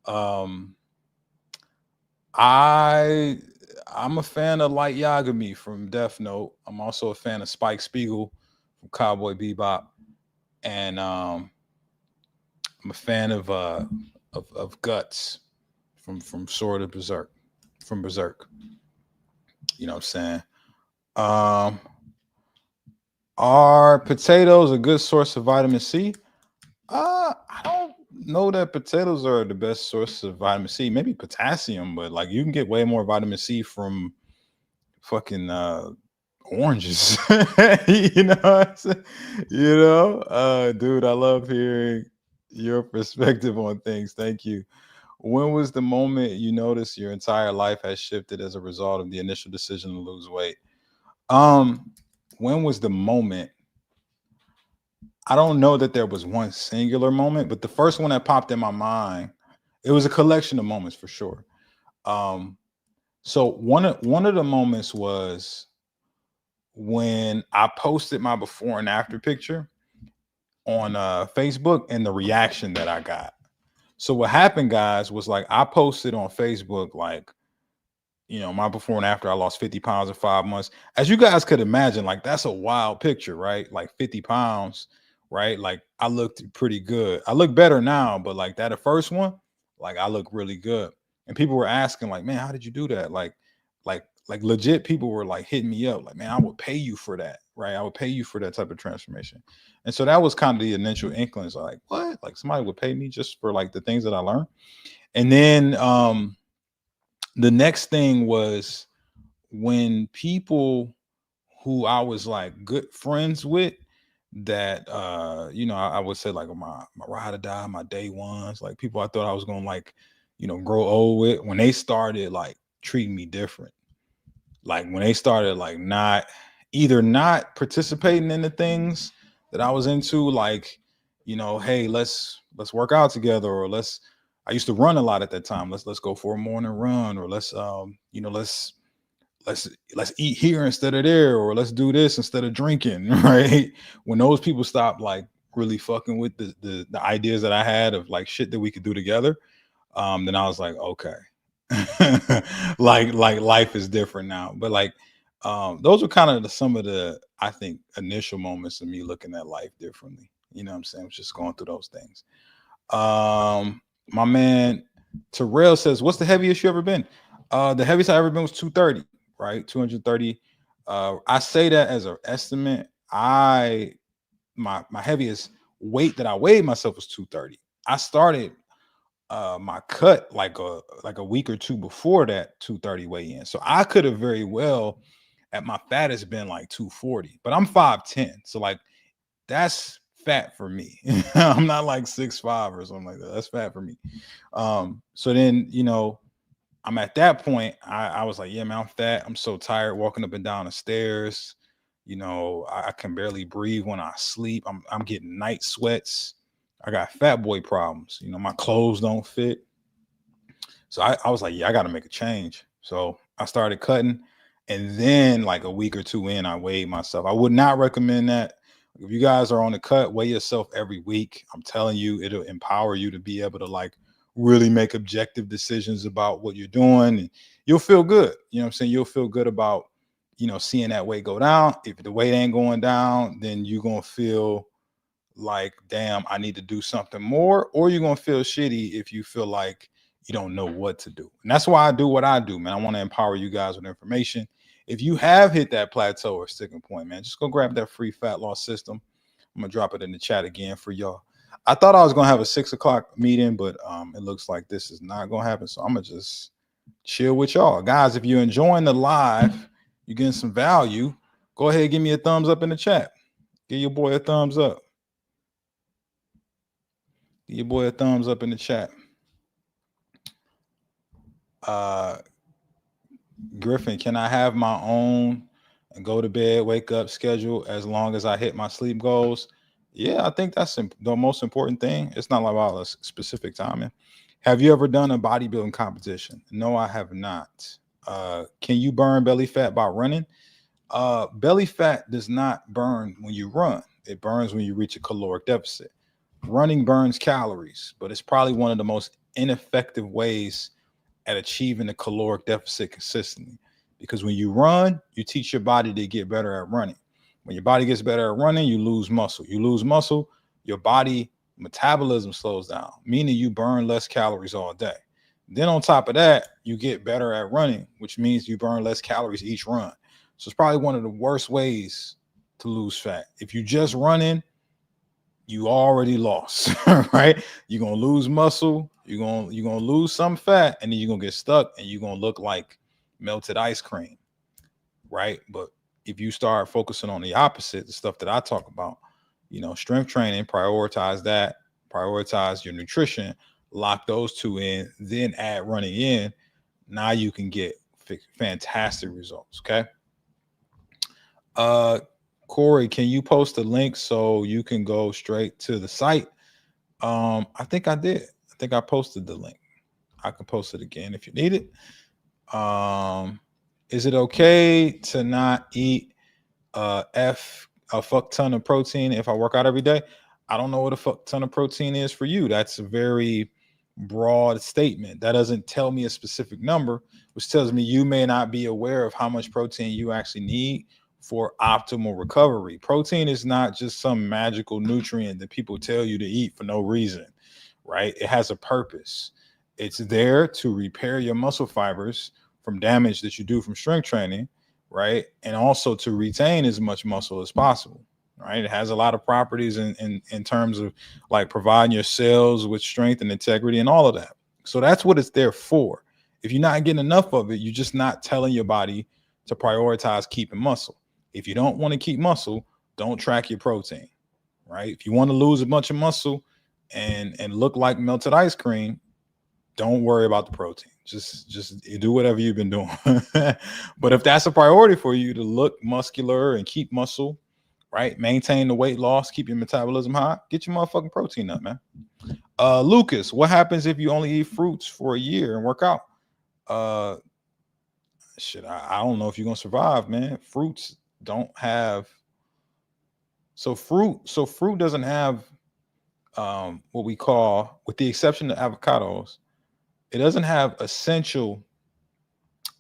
I'm a fan of Light Yagami from Death Note. I'm also a fan of Spike Spiegel from Cowboy Bebop, and I'm a fan of Guts from Sword of Berserk, from Berserk. You know what I'm saying? Um, are potatoes a good source of vitamin C? I don't know that potatoes are the best source of vitamin C. Maybe potassium, but like you can get way more vitamin C from fucking oranges. you know what I'm saying? Dude, I love hearing your perspective on things. Thank you. When was the moment you noticed your entire life has shifted as a result of the initial decision to lose weight? Um, when was the moment? I don't know that there was one singular moment, but the first one that popped in my mind, it was a collection of moments for sure. Um, so one of the moments was when I posted my before and after picture on Facebook and the reaction that I got. So what happened, guys, was like I posted on Facebook like, my before and after I lost 50 pounds in 5 months. As you guys could imagine, like that's a wild picture, right? Like 50 pounds, right? Like I looked pretty good. I look better now, but like that first one, like I look really good. And people were asking, like, man, how did you do that? Like like legit people were like hitting me up like, man, I would pay you for that, right? I would pay you for that type of transformation. And so that was kind of the initial inklings, like, what? Like somebody would pay me just for like the things that I learned. And then the next thing was when people who I was like good friends with that I would say like my ride or die, my day ones, like people I thought I was gonna like, grow old with, when they started like treating me different, like when they started like not participating in the things that I was into, like, hey, let's work out together, or I used to run a lot at that time. Let's go for a morning run, or let's eat here instead of there, or let's do this instead of drinking, right? When those people stopped like really fucking with the ideas that I had of like shit that we could do together, then I was like, okay. like life is different now. But like those were kind of some of the, I think, initial moments of me looking at life differently. You know what I'm saying? I was just going through those things. My man Terrell says, what's the heaviest you ever been? The heaviest I ever been was 230, right? 230. I say that as an estimate. My heaviest weight that I weighed myself was 230. I started my cut like a week or two before that 230 weigh in. So I could have very well at my fattest been like 240, but I'm 5'10. So like that's fat for me. I'm not like 6'5" or something like that. That's fat for me. So then, I'm at that point, I was like, yeah, man, I'm fat. I'm so tired walking up and down the stairs. I can barely breathe when I sleep. I'm getting night sweats. I got fat boy problems. My clothes don't fit. So I was like, yeah, I got to make a change. So I started cutting. And then like a week or two in, I weighed myself. I would not recommend that. If you guys are on the cut, weigh yourself every week. I'm telling you, it'll empower you to be able to like really make objective decisions about what you're doing. And you'll feel good. You know what I'm saying? You'll feel good about, seeing that weight go down. If the weight ain't going down, then you're going to feel like, damn, I need to do something more, or you're gonna feel shitty if you feel like you don't know what to do. And that's why I do what I do, man. I want to empower you guys with information. If you have hit that plateau or sticking point, man, just go grab that free fat loss system. I'm gonna drop it in the chat again for y'all. I thought I was gonna have a 6 o'clock meeting, but it looks like this is not gonna happen. So I'm gonna just chill with y'all. Guys, if you're enjoying the live, you're getting some value, go ahead and give me a thumbs up in the chat. Give your boy a thumbs up. Give your boy a thumbs up in the chat. Griffin, can I have my own and go to bed, wake up schedule as long as I hit my sleep goals? Yeah, I think that's the most important thing. It's not about a specific timing. Have you ever done a bodybuilding competition? No, I have not. Can you burn belly fat by running? Belly fat does not burn when you run. It burns when you reach a caloric deficit. Running burns calories, but it's probably one of the most ineffective ways at achieving a caloric deficit consistently. Because when you run, you teach your body to get better at running. When your body gets better at running, you lose muscle. You lose muscle, your body metabolism slows down, meaning you burn less calories all day. Then on top of that, you get better at running, which means you burn less calories each run. So it's probably one of the worst ways to lose fat. If you just running, you already lost, right? You're gonna lose muscle, you're gonna lose some fat, and then you're gonna get stuck and you're gonna look like melted ice cream, right? But if you start focusing on the opposite, the stuff that I talk about, strength training, prioritize that, prioritize your nutrition, lock those two in, then add running in, now you can get fantastic results. Okay. Corey, can you post a link so you can go straight to the site? I think I did. I think I posted the link. I can post it again if you need it. Is it okay to not eat a fuck ton of protein if I work out every day? I don't know what a fuck ton of protein is for you. That's a very broad statement. That doesn't tell me a specific number, which tells me you may not be aware of how much protein you actually need for optimal recovery. Protein is not just some magical nutrient that people tell you to eat for no reason, right? It has a purpose. It's there to repair your muscle fibers from damage that you do from strength training, right? And also to retain as much muscle as possible, right? It has a lot of properties in terms of like providing your cells with strength and integrity and all of that. So that's what it's there for. If you're not getting enough of it, you're just not telling your body to prioritize keeping muscle. If you don't want to keep muscle, don't track your protein, right? If you want to lose a bunch of muscle and look like melted ice cream, don't worry about the protein. Just do whatever you've been doing. But if that's a priority for you to look muscular and keep muscle, right? Maintain the weight loss, keep your metabolism high, get your motherfucking protein up, man. Lucas, what happens if you only eat fruits for a year and work out? Shit, I don't know if you're gonna survive, man. Fruits don't have fruit doesn't have what we call, with the exception of avocados, it doesn't have essential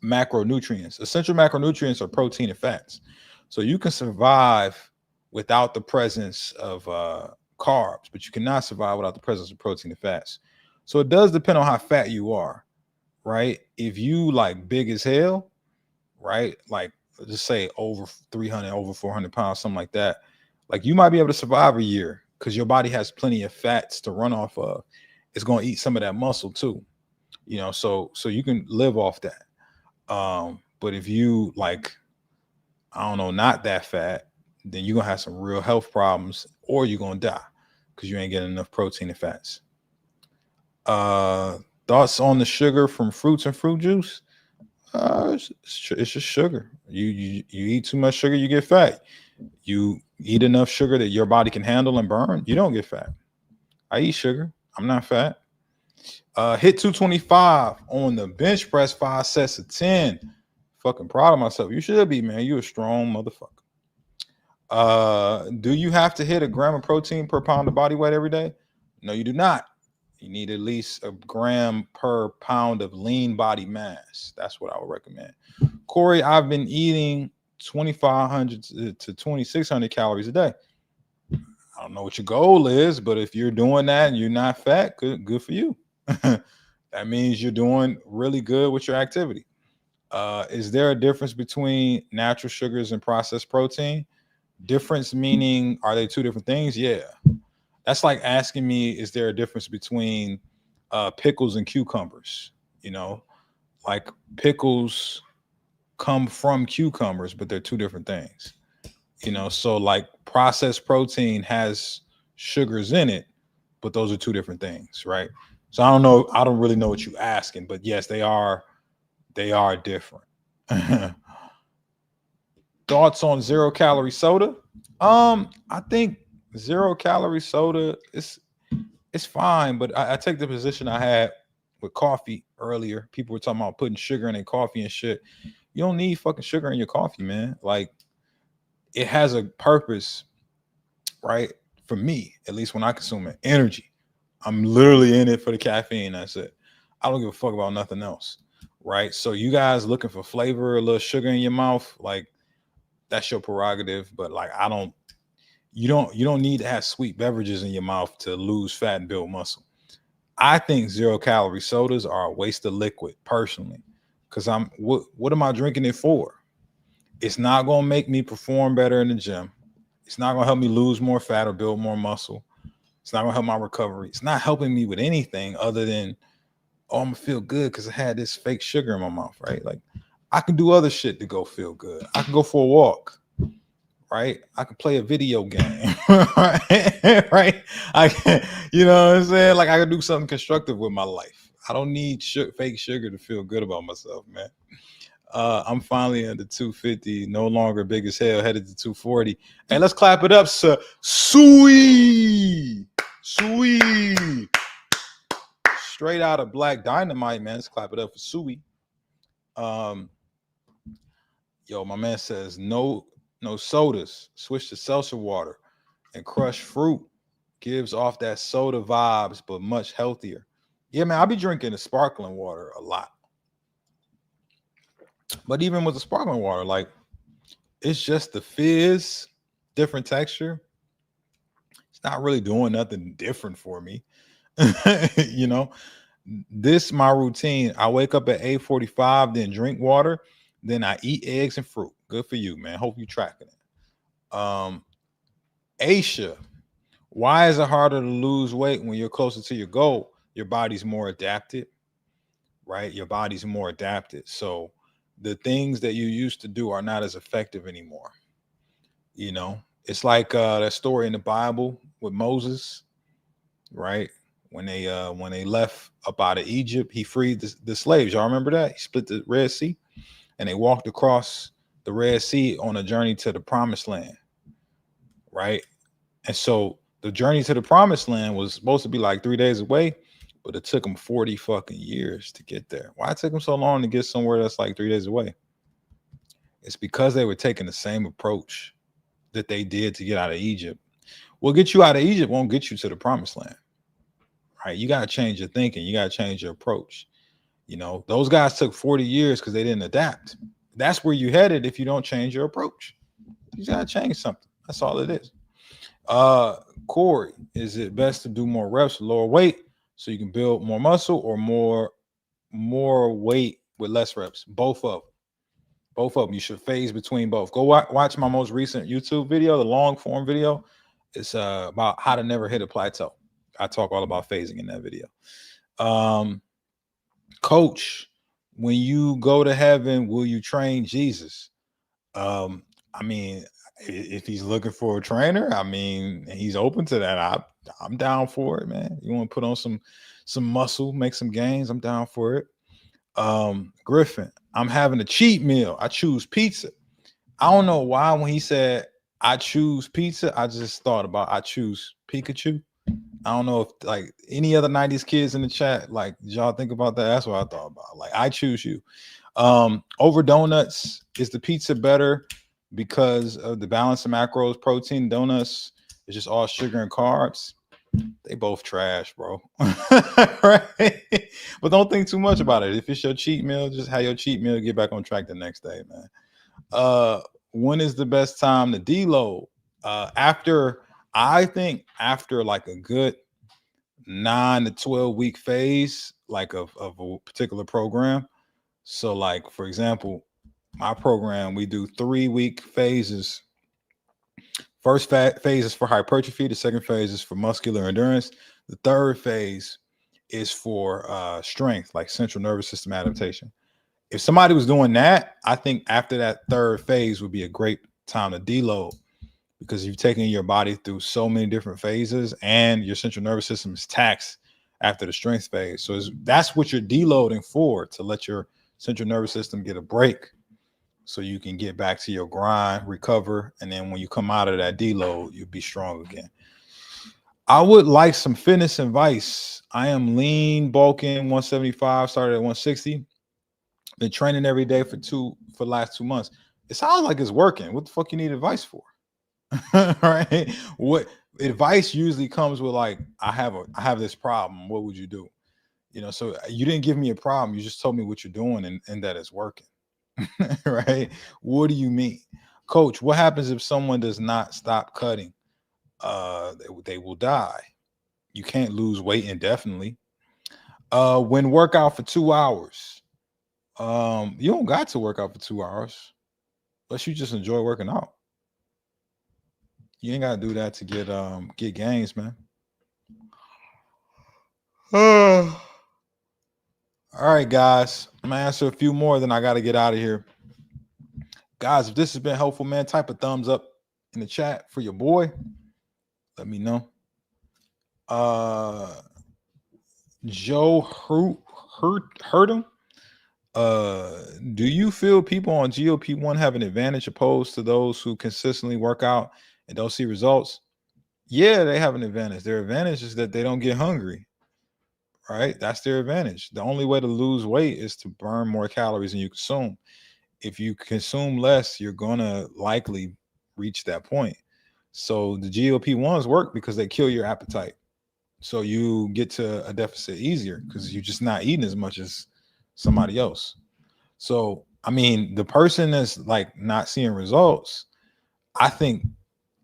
macronutrients. Essential macronutrients are protein and fats. So you can survive without the presence of carbs, but you cannot survive without the presence of protein and fats. So it does depend on how fat you are, right? If you like big as hell, right? Like just say over 300, over 400 pounds, something like that. Like you might be able to survive a year because your body has plenty of fats to run off of. It's going to eat some of that muscle too, you know, so you can live off that. But if you like, I don't know, not that fat, then you're going to have some real health problems or you're going to die because you ain't getting enough protein and fats. Thoughts on the sugar from fruits and fruit juice? It's just sugar. You eat too much sugar, you get fat. You eat enough sugar that your body can handle and burn, you don't get fat. I eat sugar. I'm not fat. Hit 225 on the bench press, 5 sets of 10. Fucking proud of myself. You should be, man. You a strong motherfucker. Do you have to hit a gram of protein per pound of body weight every day? No, you do not. You need at least a gram per pound of lean body mass. That's what I would recommend. Corey, I've been eating 2,500 to 2,600 calories a day. I don't know what your goal is, but if you're doing that and you're not fat, good for you. That means you're doing really good with your activity. Is there a difference between natural sugars and processed protein? Difference meaning, are they two different things? Yeah. That's like asking me, is there a difference between pickles and cucumbers? You know, like pickles come from cucumbers, but they're two different things. You know, so like processed protein has sugars in it, but those are two different things, right? So I don't know. I don't really know what you're asking, but yes, they are different. Thoughts on 0-calorie soda? I think 0-calorie soda is fine, but I take the position I had with coffee earlier. People were talking about putting sugar in their coffee and shit. You don't need fucking sugar in your coffee, man. Like it has a purpose, right? For me, at least when I consume it, energy. I'm literally in it for the caffeine. That's it. I don't give a fuck about nothing else, right? So you guys looking for flavor, a little sugar in your mouth, like that's your prerogative. But like you don't need to have sweet beverages in your mouth to lose fat and build muscle. I think 0-calorie sodas are a waste of liquid, personally, because what am I drinking it for? It's not gonna make me perform better in the gym. It's not gonna help me lose more fat or build more muscle. It's not gonna help my recovery. It's not helping me with anything other than, oh, I'm gonna feel good because I had this fake sugar in my mouth, right? Like I can do other shit to go feel good. I can go for a walk, right? I can play a video game, right? Right? I can, you know what I'm saying? Like I can do something constructive with my life. I don't need fake sugar to feel good about myself, man. I'm finally under 250, no longer big as hell, headed to 240. And let's clap it up, sir. Sweet. Straight out of Black Dynamite, man. Let's clap it up for Sui. Yo, my man says no sodas. Switch to seltzer water and crushed fruit. Gives off that soda vibes, but much healthier. Yeah, man, I'll be drinking the sparkling water a lot. But even with the sparkling water, like it's just the fizz, different texture. It's not really doing nothing different for me. You know, This my routine. I wake up at 8:45, then drink water, then I eat eggs and fruit. Good for you, man. Hope you tracking it. Aisha, why is it harder to lose weight when you're closer to your goal? Your body's more adapted, right? Your body's more adapted. So the things that you used to do are not as effective anymore. You know, it's like that story in the Bible with Moses, right? When they left up out of Egypt, he freed the slaves. Y'all remember that? He split the Red Sea and they walked across the Red Sea on a journey to the promised land, right? And so the journey to the promised land was supposed to be like 3 days away, but it took them 40 fucking years to get there. Why it took them so long to get somewhere that's like 3 days away? It's because they were taking the same approach that they did to get out of Egypt. What get you out of Egypt won't get you to the promised land, right? You got to change your thinking. You got to change your approach. You know, those guys took 40 years because they didn't adapt. That's where you headed if you don't change your approach. You got to change something. That's all it is. Corey, is it best to do more reps with lower weight so you can build more muscle, or more weight with less reps? Both of them. Both of them. You should phase between both. Go watch my most recent YouTube video, the long form video. It's about how to never hit a plateau. I talk all about phasing in that video. Coach, when you go to heaven, will you train Jesus? I mean, if he's looking for a trainer, I mean, he's open to that. I'm down for it, man. You want to put on some muscle, make some gains, I'm down for it. Griffin, I'm having a cheat meal. I choose pizza. I don't know why when he said I choose pizza, I just thought about I choose Pikachu. I don't know if like any other 90s kids in the chat, like, did y'all think about that? That's what I thought about. Like, I choose you. Over donuts, is the pizza better because of the balance of macros? Protein, donuts is just all sugar and carbs. They both trash, bro. Right? But don't think too much about it. If it's your cheat meal, just have your cheat meal, get back on track the next day, man. When is the best time to deload? I think after like a good 9 to 12 week phase, like of a particular program. So, like, for example, my program, we do 3-week phases. First phase is for hypertrophy. The second phase is for muscular endurance. The third phase is for strength, like central nervous system adaptation. If somebody was doing that, I think after that third phase would be a great time to deload, because you've taken your body through so many different phases and your central nervous system is taxed after the strength phase. So that's what you're deloading for, to let your central nervous system get a break so you can get back to your grind, recover, and then when you come out of that deload, you'll be strong again. I would like some fitness advice. I am lean, bulking, 175, started at 160. Been training every day for the last 2 months. It sounds like it's working. What the fuck you need advice for? Right? What advice usually comes with, like, I have this problem. What would you do? You know, so you didn't give me a problem. You just told me what you're doing and that it's working. Right? What do you mean? Coach, what happens if someone does not stop cutting? They will die. You can't lose weight indefinitely. When workout for 2 hours, you don't got to work out for 2 hours unless you just enjoy working out. You ain't got to do that to get gains, man. All right, guys. I'm gonna answer a few more, then I got to get out of here. Guys, if this has been helpful, man, type a thumbs up in the chat for your boy. Let me know. Joe hurt him. Do you feel people on GLP-1 have an advantage opposed to those who consistently work out and don't see results? Yeah, they have an advantage. Their advantage is that they don't get hungry, right? That's their advantage. The only way to lose weight is to burn more calories than you consume. If you consume less, you're going to likely reach that point. So the GLP-1s work because they kill your appetite. So you get to a deficit easier because you're just not eating as much as somebody else. So, I mean, the person that's like not seeing results, I think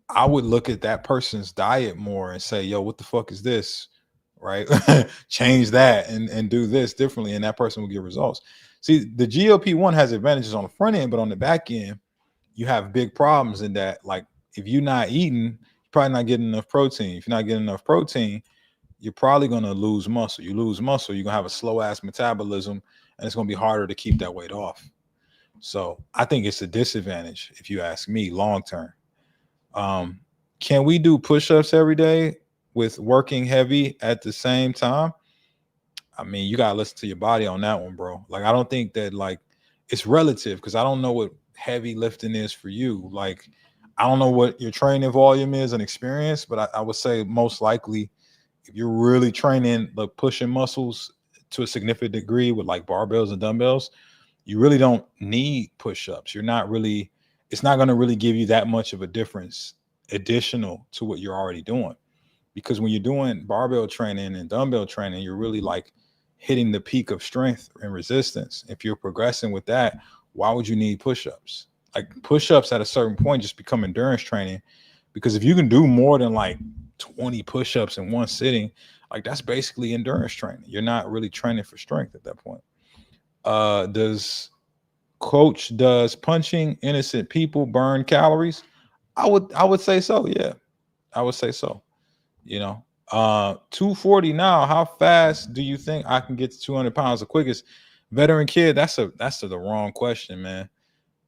I would look at that person's diet more and say, yo, what the fuck is this? right? Change that and do this differently, and that person will get results. See, the GLP-1 has advantages on the front end, but on the back end, you have big problems in that, like, if you're not eating, you're probably not getting enough protein. If you're not getting enough protein, you're probably going to lose muscle. You lose muscle, you're going to have a slow ass metabolism, and it's going to be harder to keep that weight off. So I think it's a disadvantage, if you ask me, long term. Can we do push-ups every day with working heavy at the same time? I mean, you gotta listen to your body on that one, bro. Like, I don't think that, like, it's relative, because I don't know what heavy lifting is for you. Like, I don't know what your training volume is and experience, but I would say most likely, if you're really training the pushing muscles to a significant degree with like barbells and dumbbells, you really don't need push-ups. You're not really, it's not going to really give you that much of a difference additional to what you're already doing. Because when you're doing barbell training and dumbbell training, you're really like hitting the peak of strength and resistance. If you're progressing with that, why would you need push-ups? Like, push-ups at a certain point just become endurance training, because if you can do more than like 20 push-ups in one sitting, like, that's basically endurance training. You're not really training for strength at that point. Does punching innocent people burn calories? I would say so. Yeah, I would say so. You know, 240 now. How fast do you think I can get to 200 pounds the quickest? Veteran kid, that's the wrong question, man.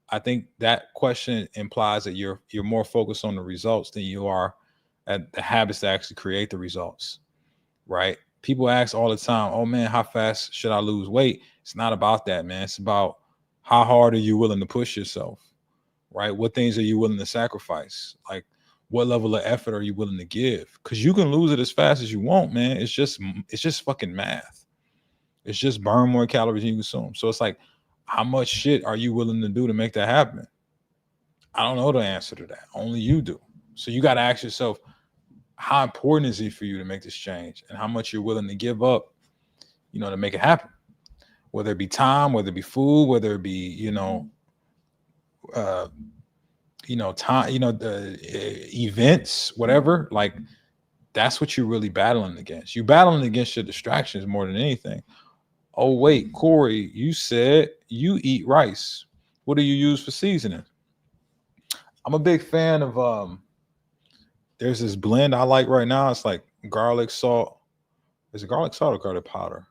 I think that question implies that you're more focused on the results than you are at the habits that actually create the results, right? People ask all the time, "Oh man, how fast should I lose weight?" It's not about that, man. It's about how hard are you willing to push yourself, right? What things are you willing to sacrifice? Like, what level of effort are you willing to give? Because you can lose it as fast as you want, man. It's just fucking math. It's just burn more calories than you consume. So it's like, how much shit are you willing to do to make that happen? I don't know the answer to that. Only you do. So you got to ask yourself, how important is it for you to make this change, and how much you're willing to give up, to make it happen? Whether it be time, whether it be food, whether it be, uh, time, the events, whatever. Like, that's what you're really battling against. You're battling against your distractions more than anything. Oh wait, Corey, you said you eat rice. What do you use for seasoning? I'm a big fan of there's this blend I like right now. It's like garlic salt. Is it garlic salt or garlic powder?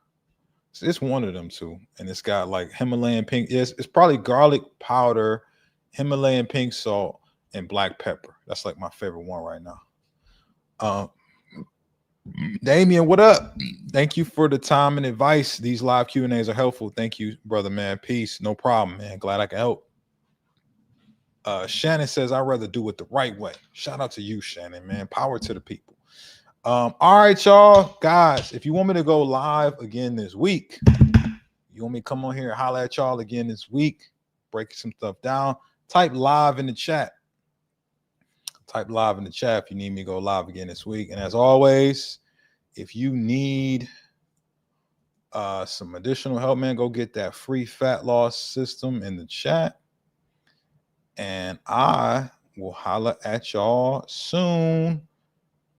It's one of them two. And it's got like Himalayan pink. Yes, it's probably garlic powder, Himalayan pink salt, and black pepper. That's like my favorite one right now. Um, Damien, what up? Thank you for the time and advice. These live Q&As are helpful. Thank you, brother, man. Peace. No problem, man. Glad I can help. Shannon says, I'd rather do it the right way. Shout out to you, Shannon, man. Power to the people. All right, y'all. Guys, if you want me to go live again this week, you want me to come on here and holler at y'all again this week, break some stuff down, type live in the chat. Type live in the chat if you need me to go live again this week. And as always, if you need some additional help, man, go get that free fat loss system in the chat. And I will holler at y'all soon.